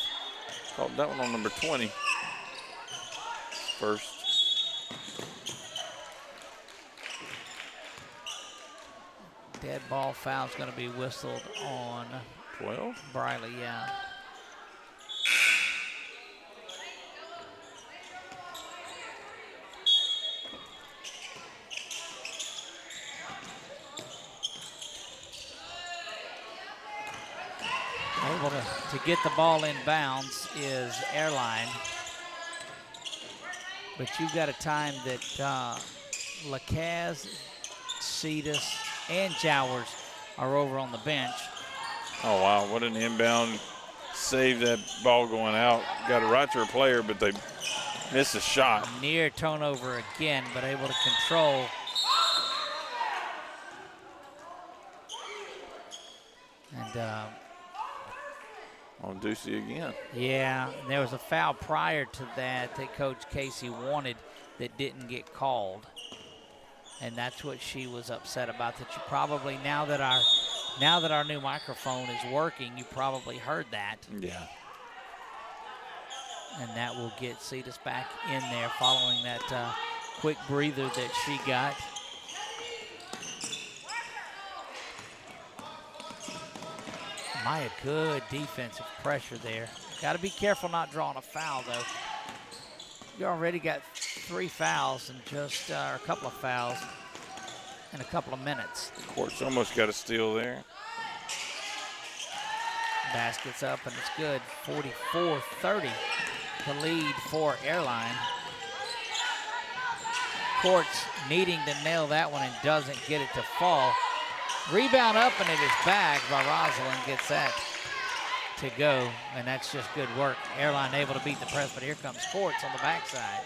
Called that one on number 20. First. Dead ball foul is going to be whistled on 12? Briley, yeah. Able to get the ball in bounds is Airline. But you've got a time that Lacaz, Cetus, and Jowers are over on the bench. Oh, wow, what an inbound save. That ball going out. Got it right to her player, but they missed a shot. Near turnover again, but able to control. And on Ducey again. yeah, and there was a foul prior to that Coach Casey wanted that didn't get called. And that's what she was upset about, that you probably, now that our new microphone is working, you probably heard that. Yeah. And that will get Cetus back in there following that quick breather that she got. Maya, good defensive pressure there. Got to be careful not drawing a foul, though. You already got 3 fouls and just a couple of fouls in a couple of minutes. Court's almost got a steal there. Basket's up and it's good. 44-30, the lead for Airline. Court's needing to nail that one and doesn't get it to fall. Rebound up and it is back by Rosalind, gets that to go, and that's just good work. Airline able to beat the press, but here comes Courts on the backside.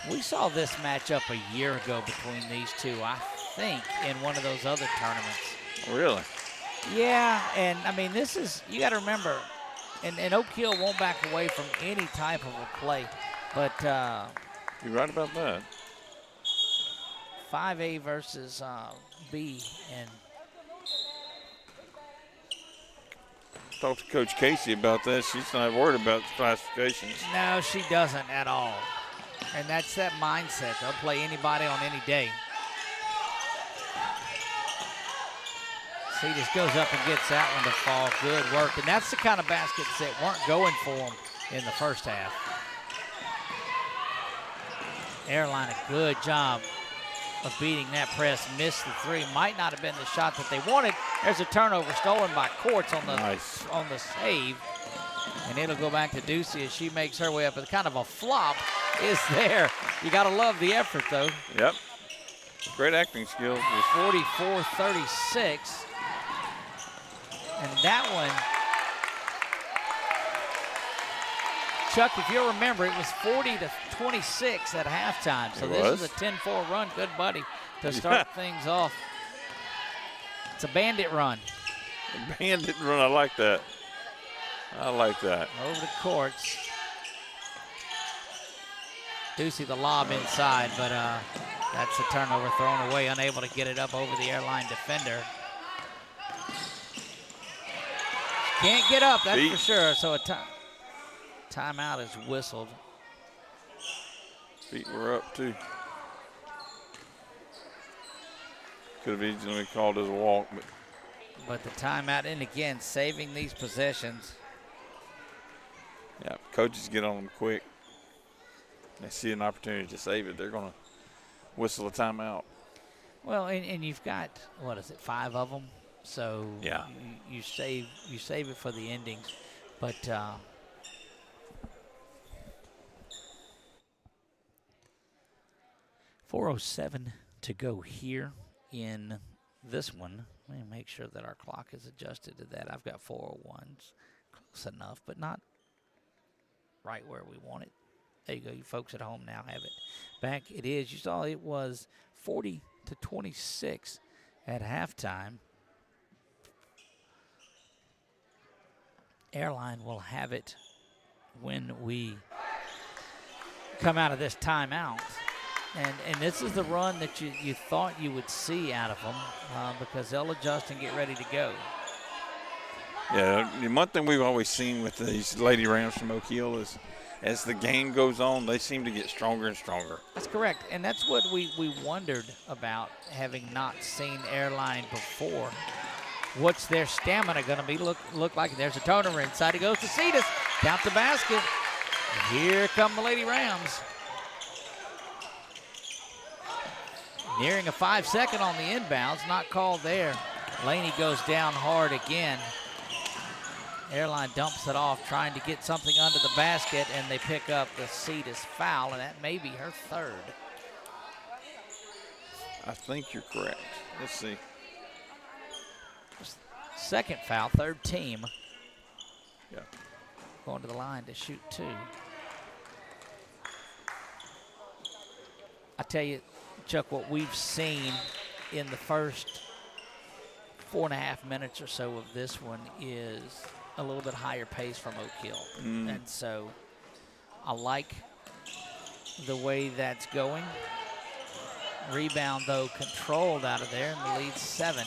We saw this matchup a year ago between these two, I think, in one of those other tournaments. Really? Yeah, and I mean, this is, you got to remember, and Oak Hill won't back away from any type of a play, but you're right about that. 5A versus B, and talked to Coach Casey about that. She's not worried about the classifications. no, she doesn't at all. And that's that mindset. They'll play anybody on any day. Cetus goes up and gets that one to fall. Good work. And that's the kind of baskets that weren't going for them in the first half. Airline, a good job of beating that press. Missed the 3. Might not have been the shot that they wanted. There's a turnover stolen by Courts on the save. And it'll go back to Ducey as she makes her way up. It's kind of a flop is there. You got to love the effort, though. Yep. Great acting skills. 44-36. And that one, Chuck, if you'll remember, it was 40-26 at halftime. So this is a 10-4 run. Good buddy to start things off. It's a bandit run. A bandit run, I like that. I like that. Over the Courts. Ducey the lob inside, but that's a turnover thrown away, unable to get it up over the Airline defender. Can't get up, that's for sure. So a timeout is whistled. Feet were up too. Could have easily called as a walk, but the timeout, and again, saving these possessions. Yeah, coaches get on them quick. They see an opportunity to save it, they're going to whistle a timeout. Well, and you've got, what is it, 5 of them? So yeah, you save it for the endings, but 4:07 to go here in this one. Let me make sure that our clock is adjusted to that. I've got 4:01s, close enough, but not right where we want it. There you go. You folks at home now have it back. It is. You saw it was 40-26 at halftime. Airline will have it when we come out of this timeout. And this is the run that you thought you would see out of them because they'll adjust and get ready to go. Yeah, one thing we've always seen with these Lady Rams from Oak Hill is as the game goes on, they seem to get stronger and stronger. That's correct, and that's what we wondered about, having not seen Airline before. What's their stamina going to be look like? There's a turnover inside. It goes to Cetus. Count the basket. Here come the Lady Rams. Nearing a 5-second on the inbounds. Not called there. Laney goes down hard again. Airline dumps it off, trying to get something under the basket, and they pick up the Cetus foul, and that may be her 3rd. I think you're correct. Let's see. 2nd foul, 3rd team. Yeah. Going to the line to shoot 2. I tell you, Chuck, what we've seen in the first 4.5 minutes or so of this one is a little bit higher pace from Oak Hill. And so I like the way that's going. Rebound, though, controlled out of there, and the lead's 7.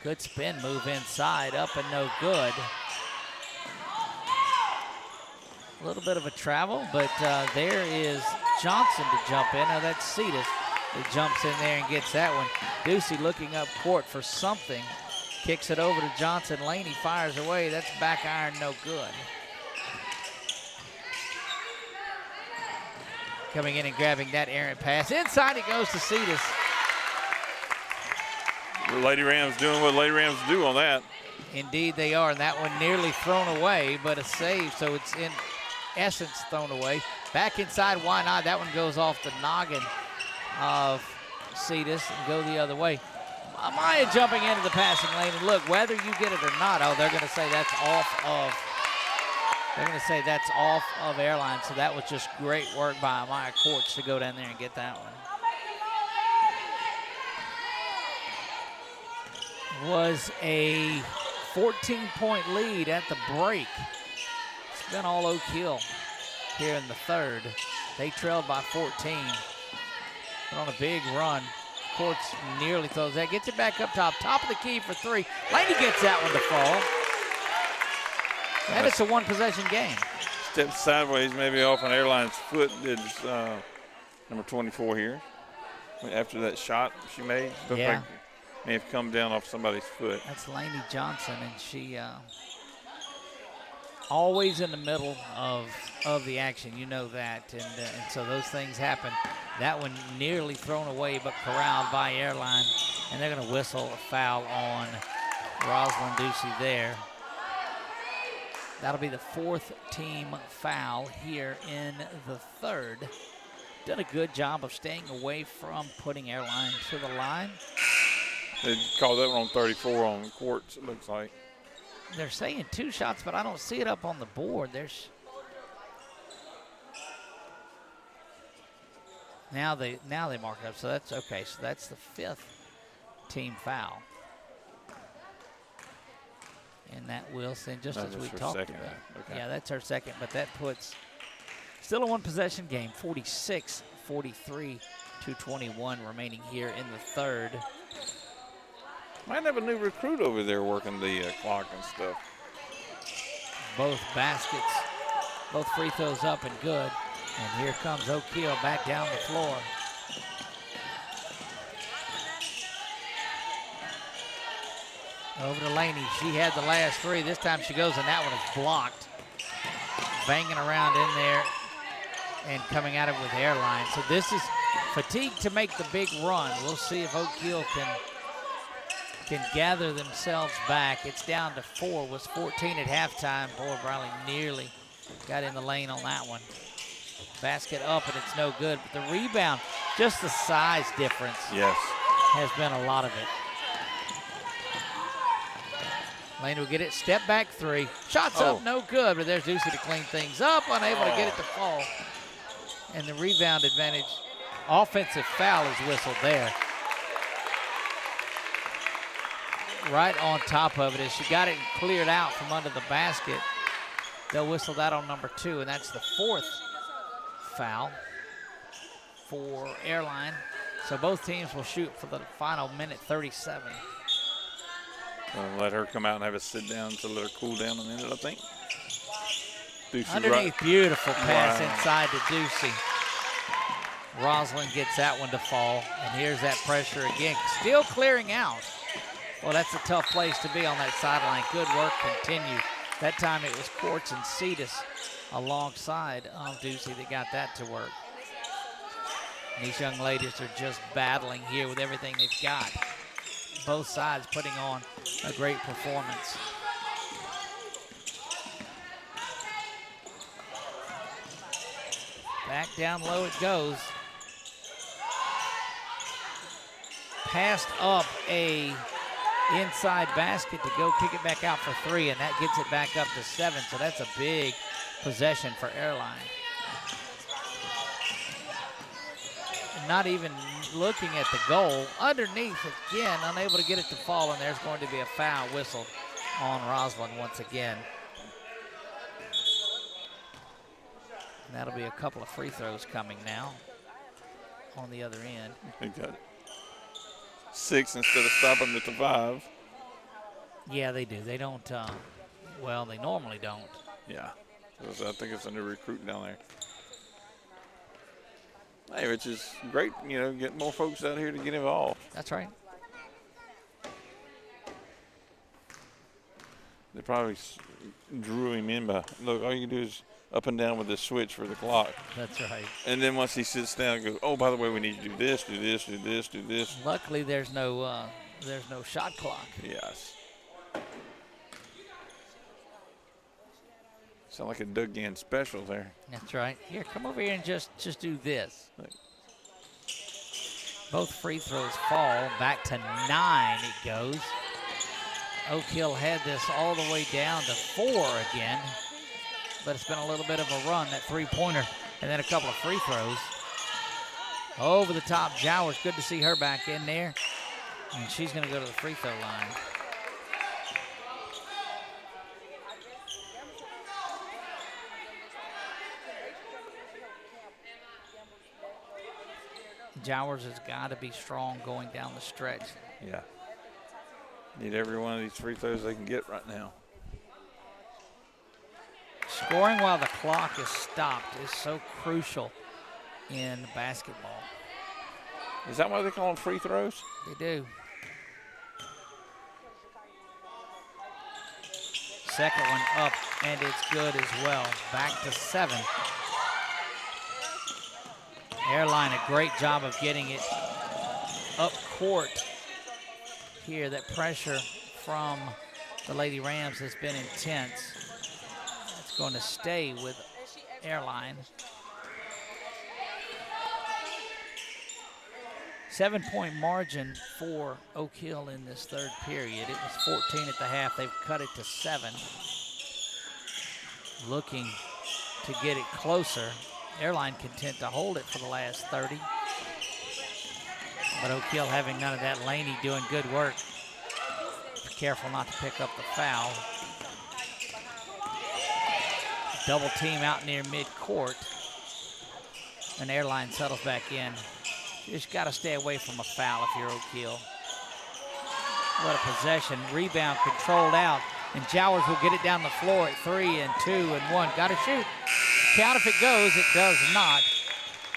Good spin move inside, up and no good. A little bit of a travel, but there is Johnson to jump in. Now that's Cetus that jumps in there and gets that one. Ducey looking up court for something. Kicks it over to Johnson. Laney fires away. That's back iron, no good. Coming in and grabbing that errant pass. Inside it goes to Cetus. The Lady Rams doing what Lady Rams do on that. Indeed they are, and that one nearly thrown away, but a save, so it's in essence thrown away. Back inside, why not? That one goes off the noggin of Cetus and go the other way. Maya jumping into the passing lane, and look, whether you get it or not, they're going to say that's off of Airline, so that was just great work by Maya Courts to go down there and get that one. Was a 14-point lead at the break. It's been all Oak Hill here in the third. They trailed by 14. But on a big run. Courts nearly throws that. Gets it back up top. Top of the key for 3. Laney gets that one to fall. And it's a one-possession game. Steps sideways, maybe off an Airline's foot. It's number 24 here. After that shot she made. Yeah. May have come down off somebody's foot. That's Laney Johnson, and she always in the middle of the action. You know that, and so those things happen. That one nearly thrown away, but corralled by Airline, and they're going to whistle a foul on Rosalind Ducey there. That'll be the 4th team foul here in the third. Done a good job of staying away from putting Airline to the line. They called that one on 34 on courts, it looks like. They're saying 2 shots, but I don't see it up on the board. Now they mark it up, so that's okay. So that's the 5th team foul. And that Wilson, just as we talked about. Okay. Yeah, that's her second, but that puts still a one-possession game, 46-43, 2:21 remaining here in the third. Might have a new recruit over there working the clock and stuff. Both baskets, both free throws up and good. And here comes Oak Hill back down the floor. Over to Laney. She had the last 3. This time she goes, and that one is blocked. Banging around in there and coming at it with Airline. So this is fatigue to make the big run. We'll see if Oak Hill can gather themselves back. It's down to 4. Was 14 at halftime. Boy, Briley nearly got in the lane on that one. Basket up, and it's no good. But the rebound, just the size difference, yes, has been a lot of it. Lane will get it. Step back 3. Shots up, no good. But there's Ducey to clean things up. Unable to get it to fall. And the rebound advantage. Offensive foul is whistled there. Right on top of it as she got it cleared out from under the basket. They'll whistle that on number 2, and that's the 4th foul for Airline. So both teams will shoot for the final minute 37. Let her come out and have a sit down to let her cool down a minute, I think. Ducey underneath, beautiful pass inside to Ducey. Rosalind gets that one to fall, and here's that pressure again. Still clearing out. Well, that's a tough place to be on that sideline. Good work continued. That time it was Quartz and Cetus alongside Ducey that got that to work. And these young ladies are just battling here with everything they've got. Both sides putting on a great performance. Back down low it goes. Passed up a inside basket to go kick it back out for 3, and that gets it back up to 7. So that's a big possession for Airline. not even looking at the goal. Underneath again, unable to get it to fall, and there's going to be a foul whistled on Roslyn once again. And that'll be a couple of free throws coming now on the other end. They got 6 instead of stopping at the 5. Yeah, they do. They don't, well, they normally don't. Yeah. I think it's a new recruit down there. Hey, which is great, get more folks out here to get involved. That's right. They probably drew him in by, look, all you can do is up and down with this switch for the clock. That's right. And then once he sits down and goes, oh, by the way, we need to do this, do this, do this, do this. Luckily, there's no shot clock. Yes. Sound like a Doug Gann special there. That's right. Here, come over here and just do this. Both free throws fall. Back to 9 it goes. Oak Hill had this all the way down to 4 again. But it's been a little bit of a run, that three-pointer, and then a couple of free throws. Over the top, Jowers. Good to see her back in there. And she's going to go to the free throw line. Jowers has got to be strong going down the stretch. Yeah. Need every one of these free throws they can get right now. Scoring while the clock is stopped is so crucial in basketball. Is that why they call them free throws? They do. Second one up, and it's good as well. Back to 7. Airline, a great job of getting it up court here. That pressure from the Lady Rams has been intense. It's going to stay with Airline. 7-point margin for Oak Hill in this third period. It was 14 at the half. They've cut it to 7. Looking to get it closer. Airline content to hold it for the last 30. But Oak Hill having none of that. Laney doing good work. Be careful not to pick up the foul. Double team out near midcourt. And Airline settles back in. You just got to stay away from a foul if you're Oak Hill. What a possession. Rebound controlled out. And Jowers will get it down the floor at 3 and 2 and 1. Got to shoot. Count if it goes. It does not.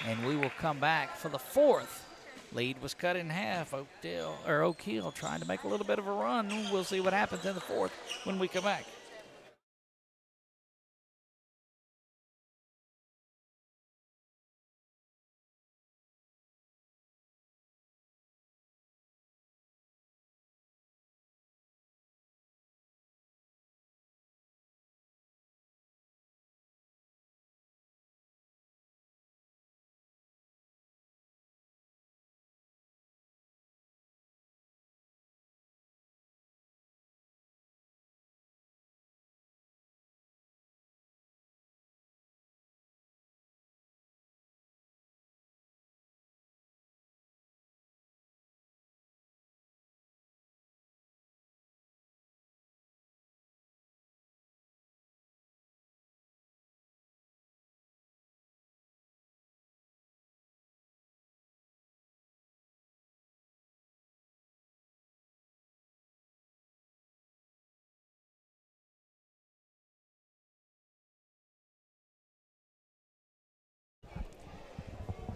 And we will come back for the fourth. Lead was cut in half. Oak Hill trying to make a little bit of a run. We'll see what happens in the fourth when we come back.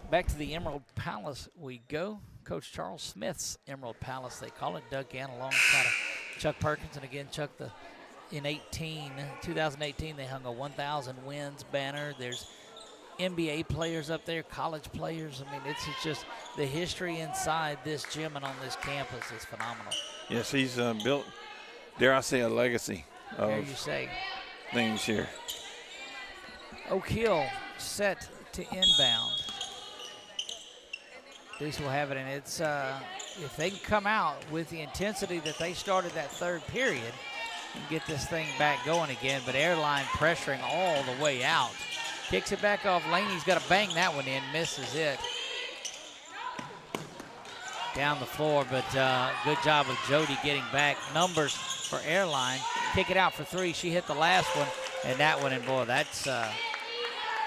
Back to the Emerald Palace we go. Coach Charles Smith's Emerald Palace, they call it. Doug Gann alongside of Chuck Perkins. And again, Chuck, in 2018, they hung a 1,000 wins banner. There's NBA players up there, college players. I mean, it's just the history inside this gym and on this campus is phenomenal. Yes, he's built, dare I say, a legacy of Dare you say. things here. Oak Hill set to inbound. Deuce will have it, and it's if they can come out with the intensity that they started that third period and get this thing back going again, but Airline pressuring all the way out. Kicks it back off. Laney's got to bang that one in, misses it. down the floor, but good job of Jody getting back. Numbers for Airline. Kick it out for three. She hit the last one, and that one, and boy, that's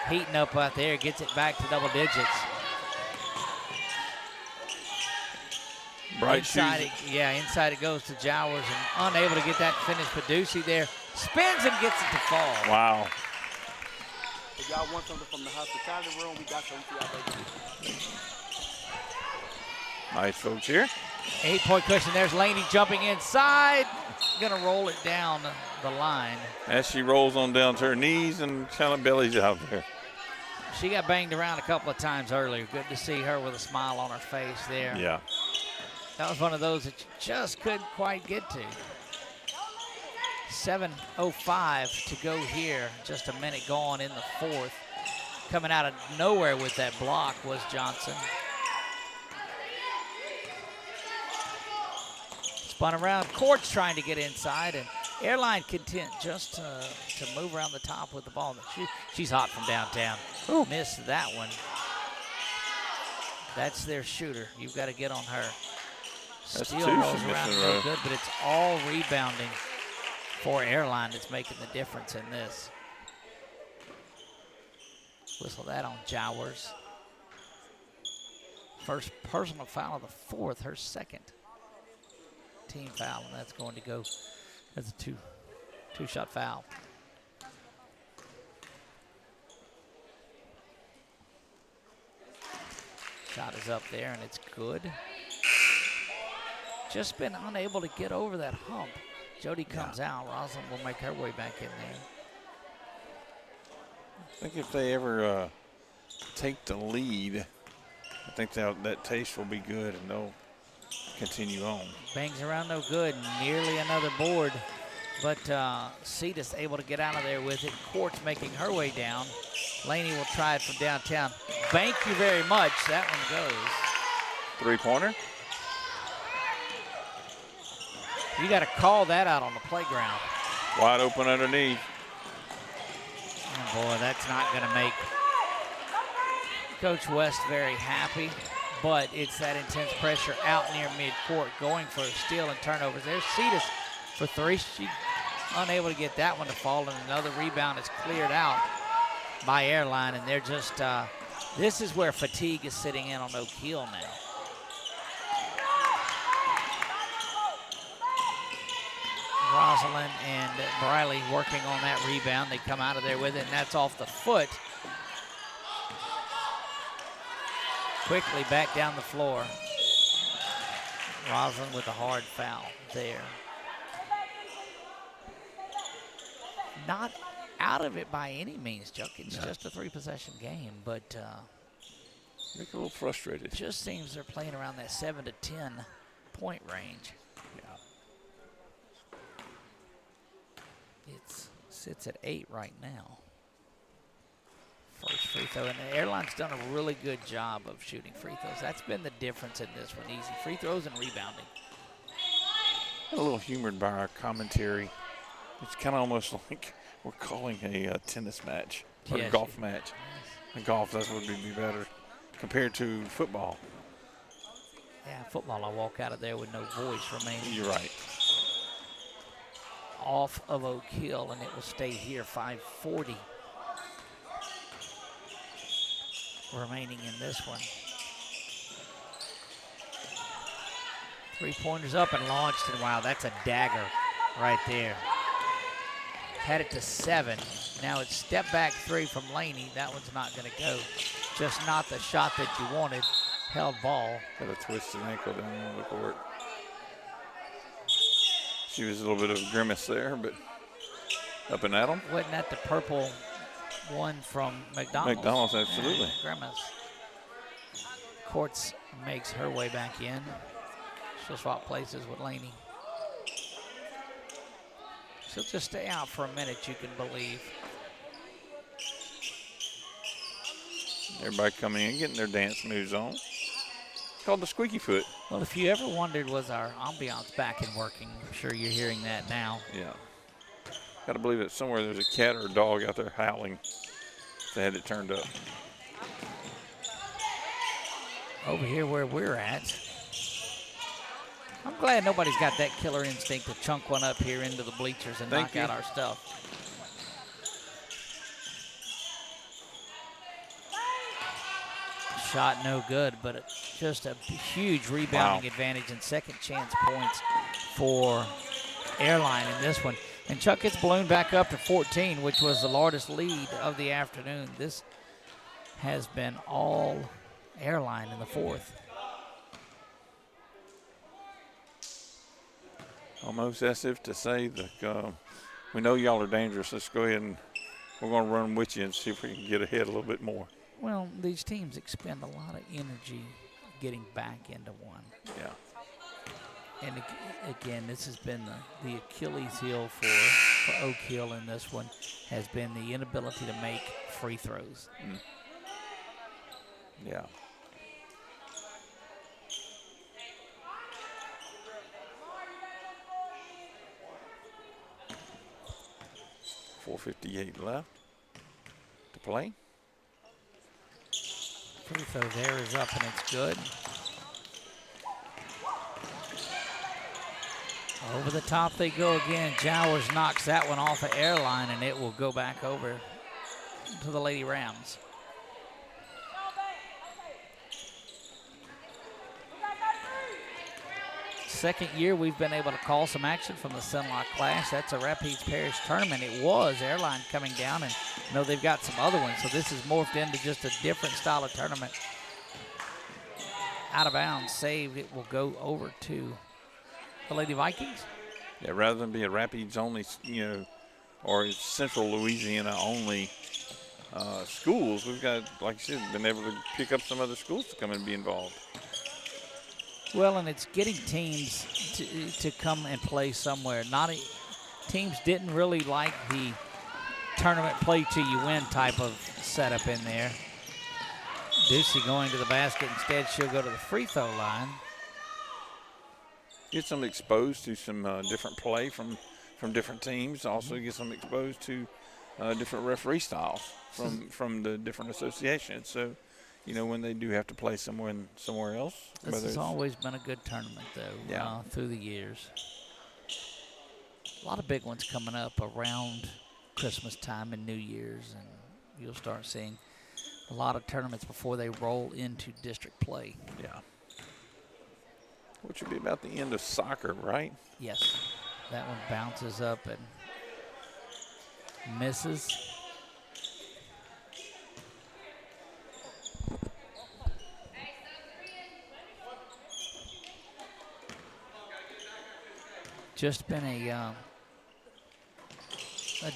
heating up out there. Gets it back to double digits. Bright inside shoes. inside it goes to Jowers, and unable to get that finish. Paducci there spins and gets it to fall. Wow. If y'all want something from the hospitality room, we got something for y'all. Nice folks here. 8-point cushion. There's Laney jumping inside. Gonna roll it down the line. As she rolls on down to her knees and kind of bellies out there. She got banged around a couple of times earlier. Good to see her with a smile on her face there. Yeah. That was one of those that you just couldn't quite get to. 7:05 to go here. Just a minute gone in the fourth. Coming out of nowhere with that block was Johnson. Spun around. Court's trying to get inside, and Airline content just to move around the top with the ball. She's hot from downtown. Ooh. Missed that one. That's their shooter. You've got to get on her. That's Steele two rolls around submissions, real good, but it's all rebounding for Airline that's making the difference in this. Whistle that on Jowers. First personal foul of the fourth, her second team foul, and that's going to go as a two-shot foul. Shot is up there, and it's good. Just been unable to get over that hump. Jody comes out. Rosalind will make her way back in there. I think if they ever take the lead, I think that taste will be good, and they'll continue on. Bangs around no good. Nearly another board, but Cetus able to get out of there with it. Quartz making her way down. Laney will try it from downtown. Thank you very much. That one goes. Three-pointer. You got to call that out on the playground. Wide open underneath. Oh boy, that's not going to make Coach West very happy, but it's that intense pressure out near midcourt, going for a steal and turnovers. There's Cetus for three. She unable to get that one to fall, and another rebound is cleared out by Airline, and they're just, this is where fatigue is sitting in on Oak Hill now. Rosalind and Briley working on that rebound. They come out of there with it, and that's off the foot. Quickly back down the floor. Rosalind with a hard foul there. Not out of it by any means, Chuck. It's just a three-possession game, but Look a little frustrated. Just seems they're playing around that 7 to 10 point range. It sits at 8 right now. First free throw, and the Airline's done a really good job of shooting free throws. That's been the difference in this one. Easy free throws and rebounding. A little humored by our commentary. It's kind of almost like we're calling a tennis match or a golf match. In golf, that would be better compared to football. Yeah, football, I walk out of there with no voice remaining. You're right. Off of Oak Hill, and it will stay here. 5:40 remaining in this one. Three-pointers up and launched, and wow, that's a dagger right there. Had it to 7. Now it's step back three from Laney. That one's not going to go. Just not the shot that you wanted. Held ball. Got a twisted ankle down on the court. She was a little bit of a grimace there, but up and at them. Wasn't that the purple one from McDonald's? McDonald's, absolutely. Yeah, grimace. Courts makes her way back in. She'll swap places with Laney. She'll just stay out for a minute, you can believe. Everybody coming in, getting their dance moves on. Called the squeaky foot. Well, if you ever wondered, was our ambiance back and working? I'm sure you're hearing that now. Yeah. Got to believe that somewhere there's a cat or a dog out there howling if they had it turned up. Over here where we're at, I'm glad nobody's got that killer instinct to chunk one up here into the bleachers and knock out our stuff. Shot no good, but it's just a huge rebounding advantage and second chance points for Airline in this one. And Chuck, it's ballooned back up to 14, which was the largest lead of the afternoon. This has been all Airline in the fourth. Almost as if to say that we know y'all are dangerous. Let's go ahead and we're going to run with you and see if we can get ahead a little bit more. Well, these teams expend a lot of energy getting back into one. Yeah. And again, this has been the Achilles heel for Oak Hill in this one, has been the inability to make free throws. Yeah. .458 left to play. Free throw there is up and it's good. Over the top they go again. Jowers knocks that one off of Airline, and it will go back over to the Lady Rams. Second year we've been able to call some action from the Cenla Clash. That's a Rapides Parish tournament. It was Airline coming down, and I know they've got some other ones, so this has morphed into just a different style of tournament. Out of bounds, saved. It will go over to the Lady Vikings. Yeah, rather than be a Rapides only, or Central Louisiana only schools, we've got, like you said, been able to pick up some other schools to come and be involved. Well, and it's getting teams to come and play somewhere. Teams didn't really like the tournament play till you win type of setup in there. Ducey going to the basket. Instead, she'll go to the free throw line. Get some exposed to some different play from different teams. Also get some exposed to different referee styles from the different associations. So, when they do have to play somewhere else. This has always been a good tournament, though, through the years. A lot of big ones coming up around Christmas time and New Year's, and you'll start seeing a lot of tournaments before they roll into district play. Yeah. Which would be about the end of soccer, right? Yes. That one bounces up and misses. Just been a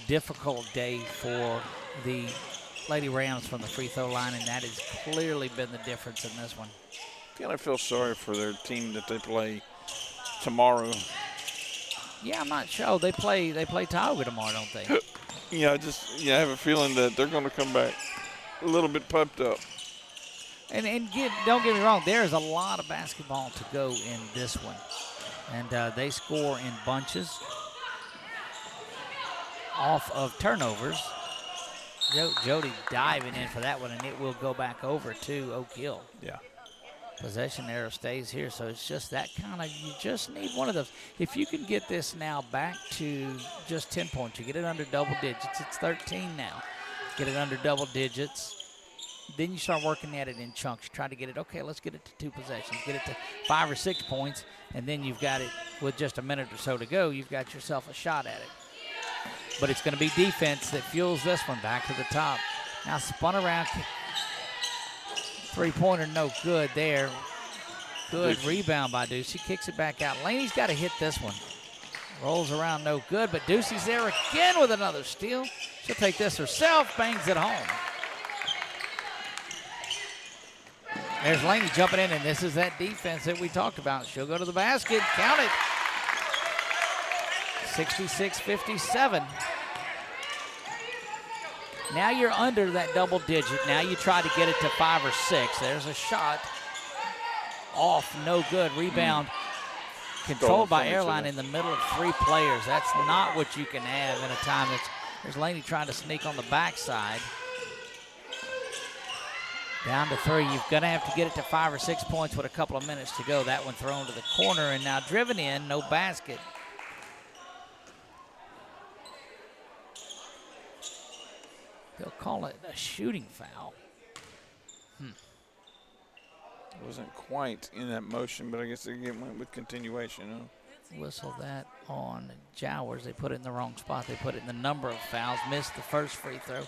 difficult day for the Lady Rams from the free throw line, and that has clearly been the difference in this one. I feel sorry for their team that they play tomorrow. Yeah, I'm not sure. They play Tioga tomorrow, don't they? I have a feeling that they're going to come back a little bit pumped up. And don't get me wrong, there's a lot of basketball to go in this one. And they score in bunches off of turnovers. Jody diving in for that one, and it will go back over to Oak Hill. Yeah. Possession arrow stays here, so it's just that kind of, you just need one of those. If you can get this now back to just 10 points, you get it under double digits. It's 13 now. Get it under double digits. Then you start working at it in chunks. You try to get it, okay, let's get it to 2 possessions. Get it to 5 or 6 points, and then you've got it with just a minute or so to go. You've got yourself a shot at it. But it's going to be defense that fuels this one back to the top. Now spun around. Three-pointer no good there. Good rebound by Ducey. Kicks it back out. Laney's got to hit this one. Rolls around no good, but Ducey's there again with another steal. She'll take this herself, bangs it home. There's Laney jumping in, and this is that defense that we talked about. She'll go to the basket, count it. 66-57. Now you're under that double digit. Now you try to get it to 5 or 6. There's a shot off, no good. Rebound controlled by Airline in the middle of 3 players. That's not what you can have in a time that's, there's Laney trying to sneak on the backside. Down to 3. You're going to have to get it to 5 or 6 points with a couple of minutes to go. That one thrown to the corner and now driven in, no basket. They'll call it a shooting foul. Wasn't quite in that motion, but I guess they went with continuation. Huh? Whistle that on Jowers. They put it in the wrong spot. They put it in the number of fouls. Missed the first free throw.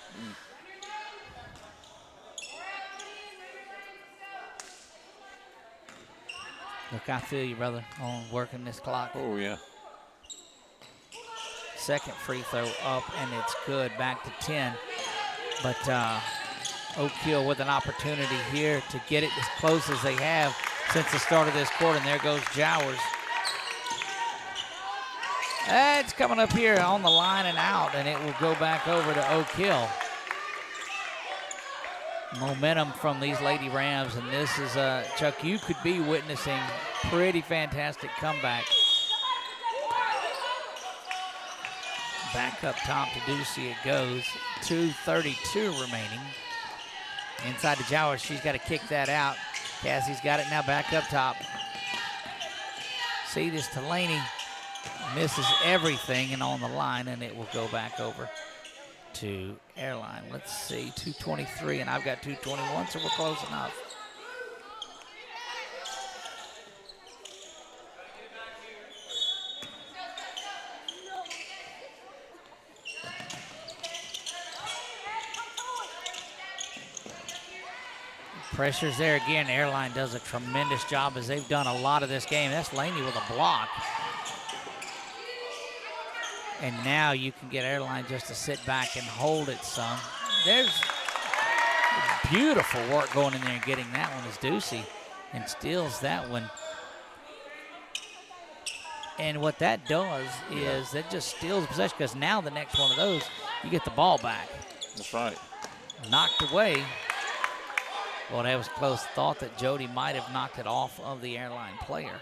Look, I feel you, brother, on working this clock. Oh, yeah. Second free throw up, and it's good. Back to 10. But Oak Hill with an opportunity here to get it as close as they have since the start of this quarter. And there goes Jowers. It's coming up here on the line and out, and it will go back over to Oak Hill. Momentum from these Lady Rams, and this is, Chuck, you could be witnessing pretty fantastic comeback. Back up top to Ducey it goes. 2:32 remaining. Inside to Jowers, she's got to kick that out. Cassie's got it now back up top. See this Delaney misses everything and on the line, and it will go back over to Airline. Let's see, 2:23, and I've got 2:21, so we're close enough. Pressure's there again. Airline does a tremendous job as they've done a lot of this game. That's Laney with a block. And now you can get Airline just to sit back and hold it some. There's beautiful work going in there and getting that one as Ducey and steals that one. And what that does is that just steals possession, because now the next one of those, you get the ball back. That's right. Knocked away. Well, that was close. Thought that Jody might have knocked it off of the Airline player.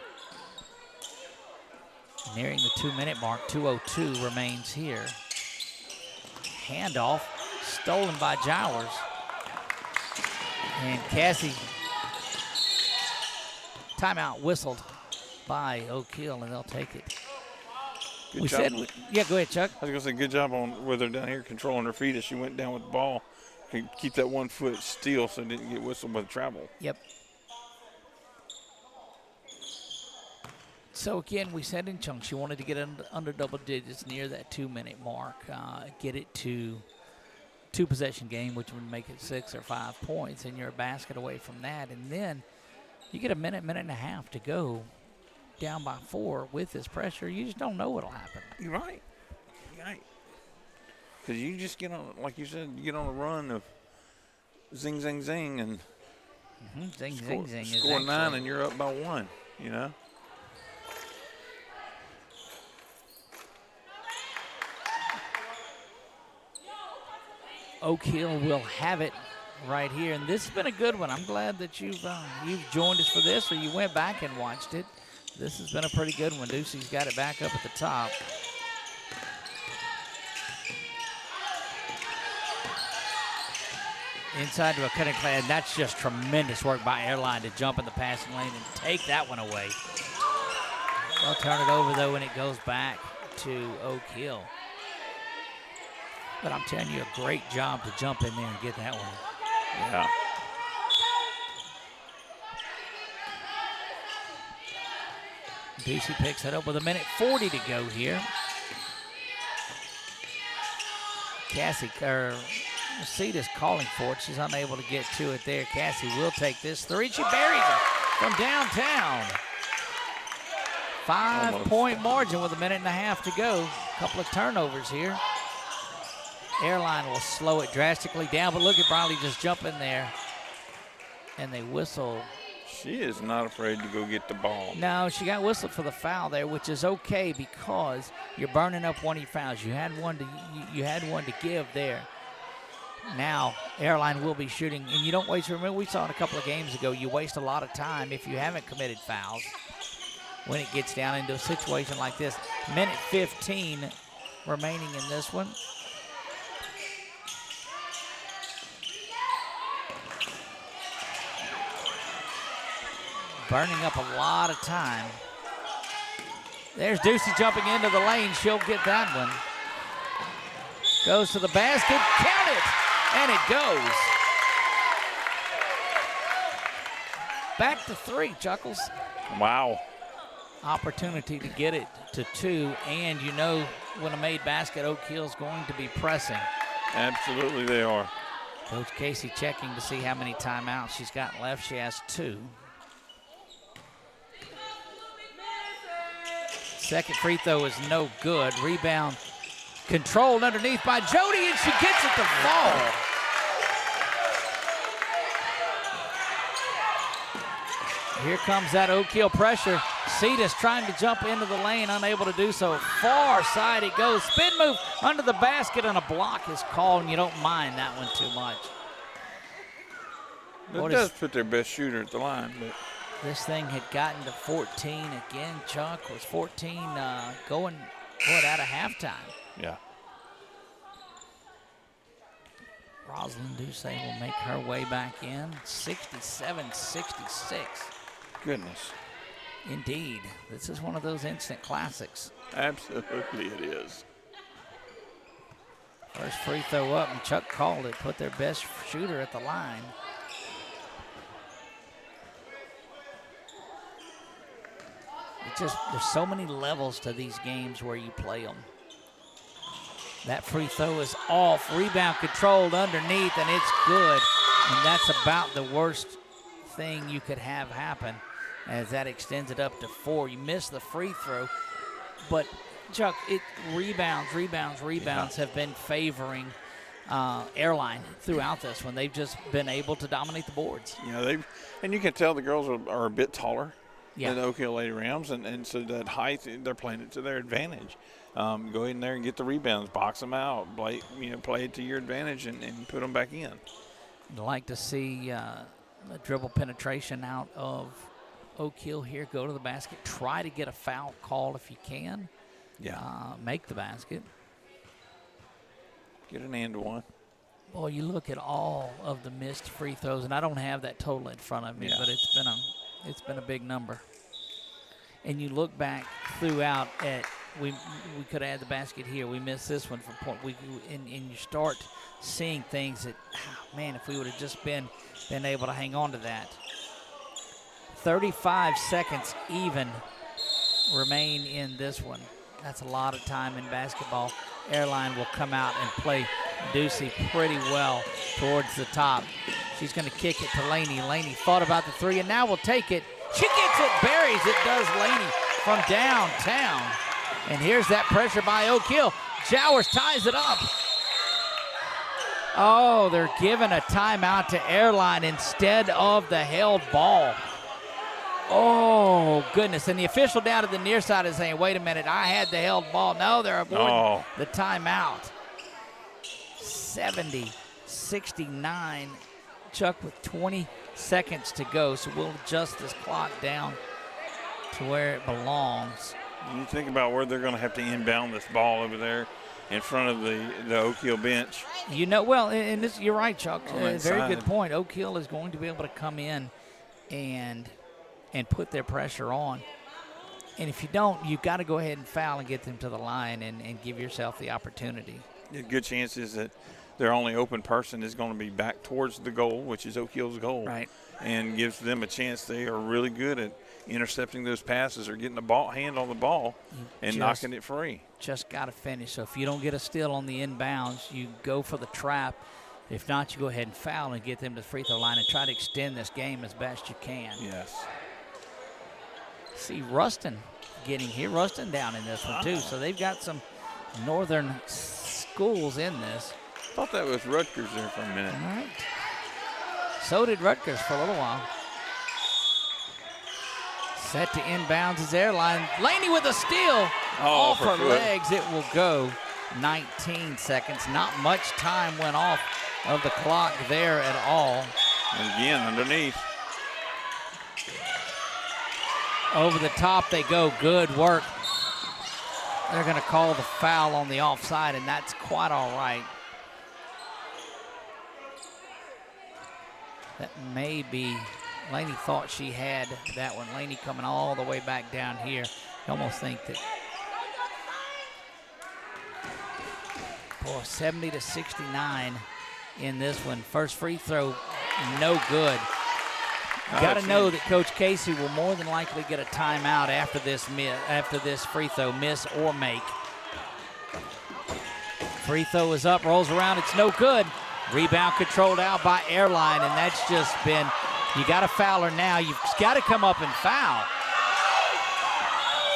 Nearing the 2-minute mark, 2:02 remains here. Handoff, stolen by Jowers. And Cassie, timeout whistled by Oak Hill, and they'll take it. Good job. Yeah, go ahead, Chuck. I was going to say, good job on where they're down here controlling her feet as she went down with the ball. Keep that 1 foot still so it didn't get whistled with travel. Yep. So again, we said in chunks you wanted to get under double digits near that 2-minute mark, get it to 2-possession game, which would make it 6 or 5 points, and you're a basket away from that. And then you get a minute and a half to go down by 4 with this pressure. You just don't know what'll happen. You're right. You're right. Because you just get on, like you said, you get on a run of zing, zing, zing, and zing, zing, zing. Score 9 and you're up by 1, you know? Oak Hill will have it right here, and this has been a good one. I'm glad that you've joined us for this, or you went back and watched it. This has been a pretty good one. Ducey's got it back up at the top. Inside to a cutting play, and that's just tremendous work by Airline to jump in the passing lane and take that one away. They'll turn it over, though, when it goes back to Oak Hill. But I'm telling you, a great job to jump in there and get that one. Yeah. Ducey picks it up with 1:40 to go here. Cassie, Ceda's calling for it. She's unable to get to it there. Cassie will take this 3. She buries it from downtown. 5-point margin with 1.5 to go. A couple of turnovers here. Airline will slow it drastically down, but look at Briley just jump in there. And they whistle. She is not afraid to go get the ball. No, she got whistled for the foul there, which is okay because you're burning up one of your fouls. You had one to give there. Now, Airline will be shooting, and you don't waste. Remember, we saw it a couple of games ago. You waste a lot of time if you haven't committed fouls when it gets down into a situation like this. 1:15 remaining in this one. burning up a lot of time. There's Ducey jumping into the lane. She'll get that one. Goes to the basket. Count it! And it goes. Back to 3, Chuckles. Wow. Opportunity to get it to 2, and you know when a made basket, Oak Hill's going to be pressing. Absolutely they are. Coach Casey checking to see how many timeouts she's got left. She has 2. Second free throw is no good. Rebound controlled underneath by Jody, and she gets it to fall. Here comes that Oak Hill pressure. Cetus trying to jump into the lane, unable to do so. Far side it goes. Spin move under the basket, and a block is called, and you don't mind that one too much. It does put their best shooter at the line. But this thing had gotten to 14 again. Chuck was 14 going out of halftime. Yeah. Rosalind Ducey will make her way back in. 67-66. Goodness. Indeed. This is one of those instant classics. Absolutely it is. First free throw up, and Chuck called it. Put their best shooter at the line. There's so many levels to these games where you play them. That free throw is off. Rebound controlled underneath, and it's good. And that's about the worst thing you could have happen, as that extends it up to 4. You miss the free throw, but Chuck, rebounds have been favoring Airline throughout this one. They've just been able to dominate the boards. Yeah, and you can tell the girls are a bit taller than Oak Hill Lady Rams, and so that height, they're playing it to their advantage. Go in there and get the rebounds, box them out, play it to your advantage, and put them back in. I'd like to see a dribble penetration out of Oak Hill here. Go to the basket. Try to get a foul call if you can. Yeah. Make the basket. Get an and one. Boy, you look at all of the missed free throws, and I don't have that total in front of me, but it's been a big number. And you look back throughout at we could have had the basket here. We missed this one from point. And you start seeing things that, man, if we would have just been able to hang on to that. 35 seconds even remain in this one. That's a lot of time in basketball. Airline will come out and play Ducey pretty well towards the top. She's going to kick it to Laney. Laney thought about the 3 and now will take it. She gets it, buries it, does Laney from downtown. And here's that pressure by Oak Hill. Jowers ties it up. Oh, they're giving a timeout to Airline instead of the held ball. Oh, goodness. And the official down to the near side is saying, wait a minute, I had the held ball. No, they're avoiding the timeout. 70-69. Chuck with 20 seconds to go, so we'll adjust this clock down to where it belongs. You think about where they're going to have to inbound this ball over there in front of the Oak Hill bench. You know, well, and this, you're right, Chuck. Very good point. Oak Hill is going to be able to come in and put their pressure on. And if you don't, you've got to go ahead and foul and get them to the line and give yourself the opportunity. A good chance is that their only open person is going to be back towards the goal, which is Oak Hill's goal. Right. And gives them a chance. They are really good at intercepting those passes or getting the hand on the ball and knocking it free. Just got to finish. So if you don't get a steal on the inbounds, you go for the trap. If not, you go ahead and foul and get them to the free throw line and try to extend this game as best you can. Yes. See Ruston getting here. Ruston down in this one, too. So they've got some northern schools in this. I thought that was Rutgers there for a minute. All right. So did Rutgers for a little while. Set to inbounds is Airline. Laney with a steal. Off her legs. It will go 19 seconds. Not much time went off of the clock there at all. And again, underneath. Over the top they go. Good work. They're going to call the foul on the offside, and that's quite all right. That may be Laney thought she had that one. Laney coming all the way back down here. You almost think that, boy, 70-69 in this one. First free throw, no good. You got to know that Coach Casey will more than likely get a timeout after this free throw, miss or make. Free throw is up, rolls around, it's no good. Rebound controlled out by Airline, and that's just been, you got to foul her now. You've got to come up and foul.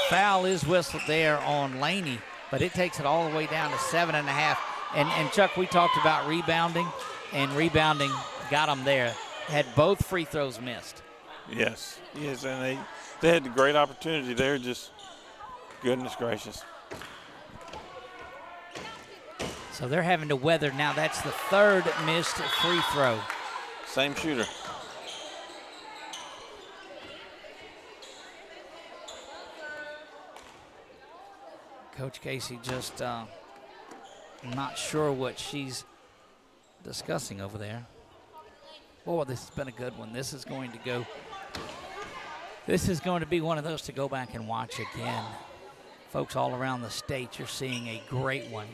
Foul is whistled there on Laney, but it takes it all the way down to 7.5. And Chuck, we talked about rebounding, and rebounding got them there. Had both free throws missed. Yes, and they had a great opportunity there, just goodness gracious. So they're having to weather now. That's the third missed free throw. Same shooter. Coach Casey just not sure what she's discussing over there. Boy, this has been a good one. This is going to be one of those to go back and watch again. Folks all around the state, you're seeing a great one.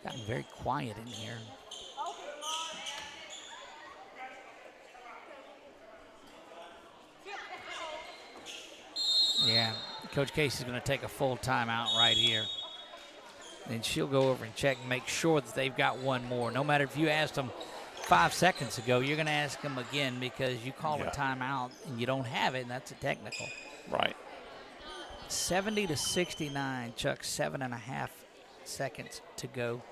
Gotten very quiet in here. Yeah, Coach Casey's going to take a full timeout right here. And she'll go over and check and make sure that they've got one more. No matter if you asked them 5 seconds ago, you're going to ask them again because you call a timeout and you don't have it, and that's a technical. Right. 70-69, Chuck, 7.5 seconds to go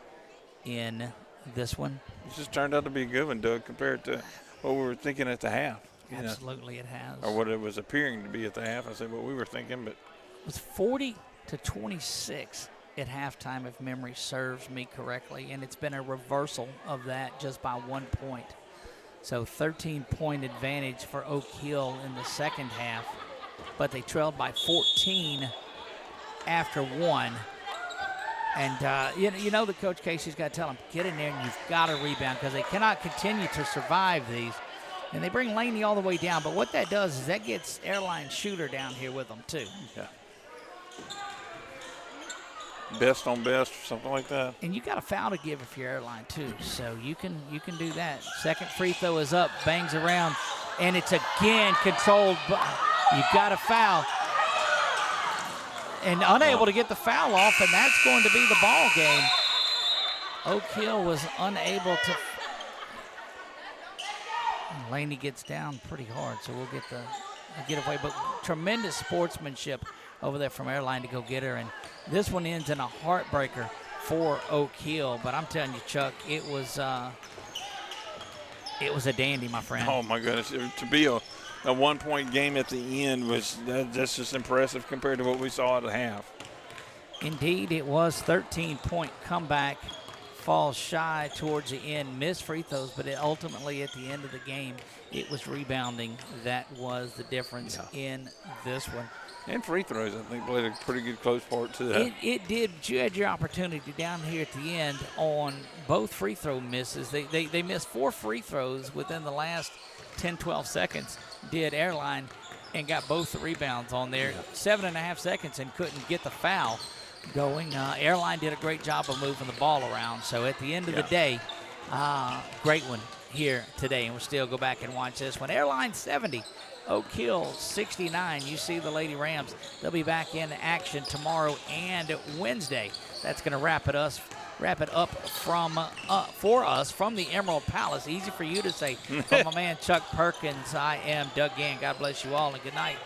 in this one. This just turned out to be a good one, Doug, compared to what we were thinking at the half. Absolutely, it has. Or what it was appearing to be at the half. I said what we were thinking, but it was 40-26 at halftime, if memory serves me correctly, and it's been a reversal of that just by 1 point. So 13-point advantage for Oak Hill in the second half, but they trailed by 14 after one. And you know that Coach Casey's got to tell them, get in there and you've got to rebound because they cannot continue to survive these. And they bring Laney all the way down, but what that does is that gets Airline shooter down here with them too. Yeah. Best on best or something like that. And you got a foul to give if you're Airline too, so you can do that. Second free throw is up, bangs around, and it's again controlled. You got a foul. And unable to get the foul off, and that's going to be the ball game. Oak Hill was unable to. Laney gets down pretty hard, so we'll get away. But tremendous sportsmanship over there from Airline to go get her. And this one ends in a heartbreaker for Oak Hill. But I'm telling you, Chuck, it was a dandy, my friend. Oh, my goodness. To be a 1-point game at the end that's just impressive compared to what we saw at the half. Indeed, it was 13-point comeback. Falls shy towards the end, missed free throws, but ultimately at the end of the game, it was rebounding that was the difference in this one. And free throws, I think, played a pretty good close part to that. It did, but you had your opportunity down here at the end on both free throw misses. They missed 4 free throws within the last 10, 12 seconds, did Airline, and got both the rebounds on there. 7.5 seconds and couldn't get the foul going. Airline did a great job of moving the ball around. So at the end of the day, great one here today. And we'll still go back and watch this one. Airline 70, Oak Hill 69. You see the Lady Rams. They'll be back in action tomorrow and Wednesday. That's going to wrap it up for us from the Emerald Palace. Easy for you to say. From my man Chuck Perkins, I am Doug Gann. God bless you all and good night.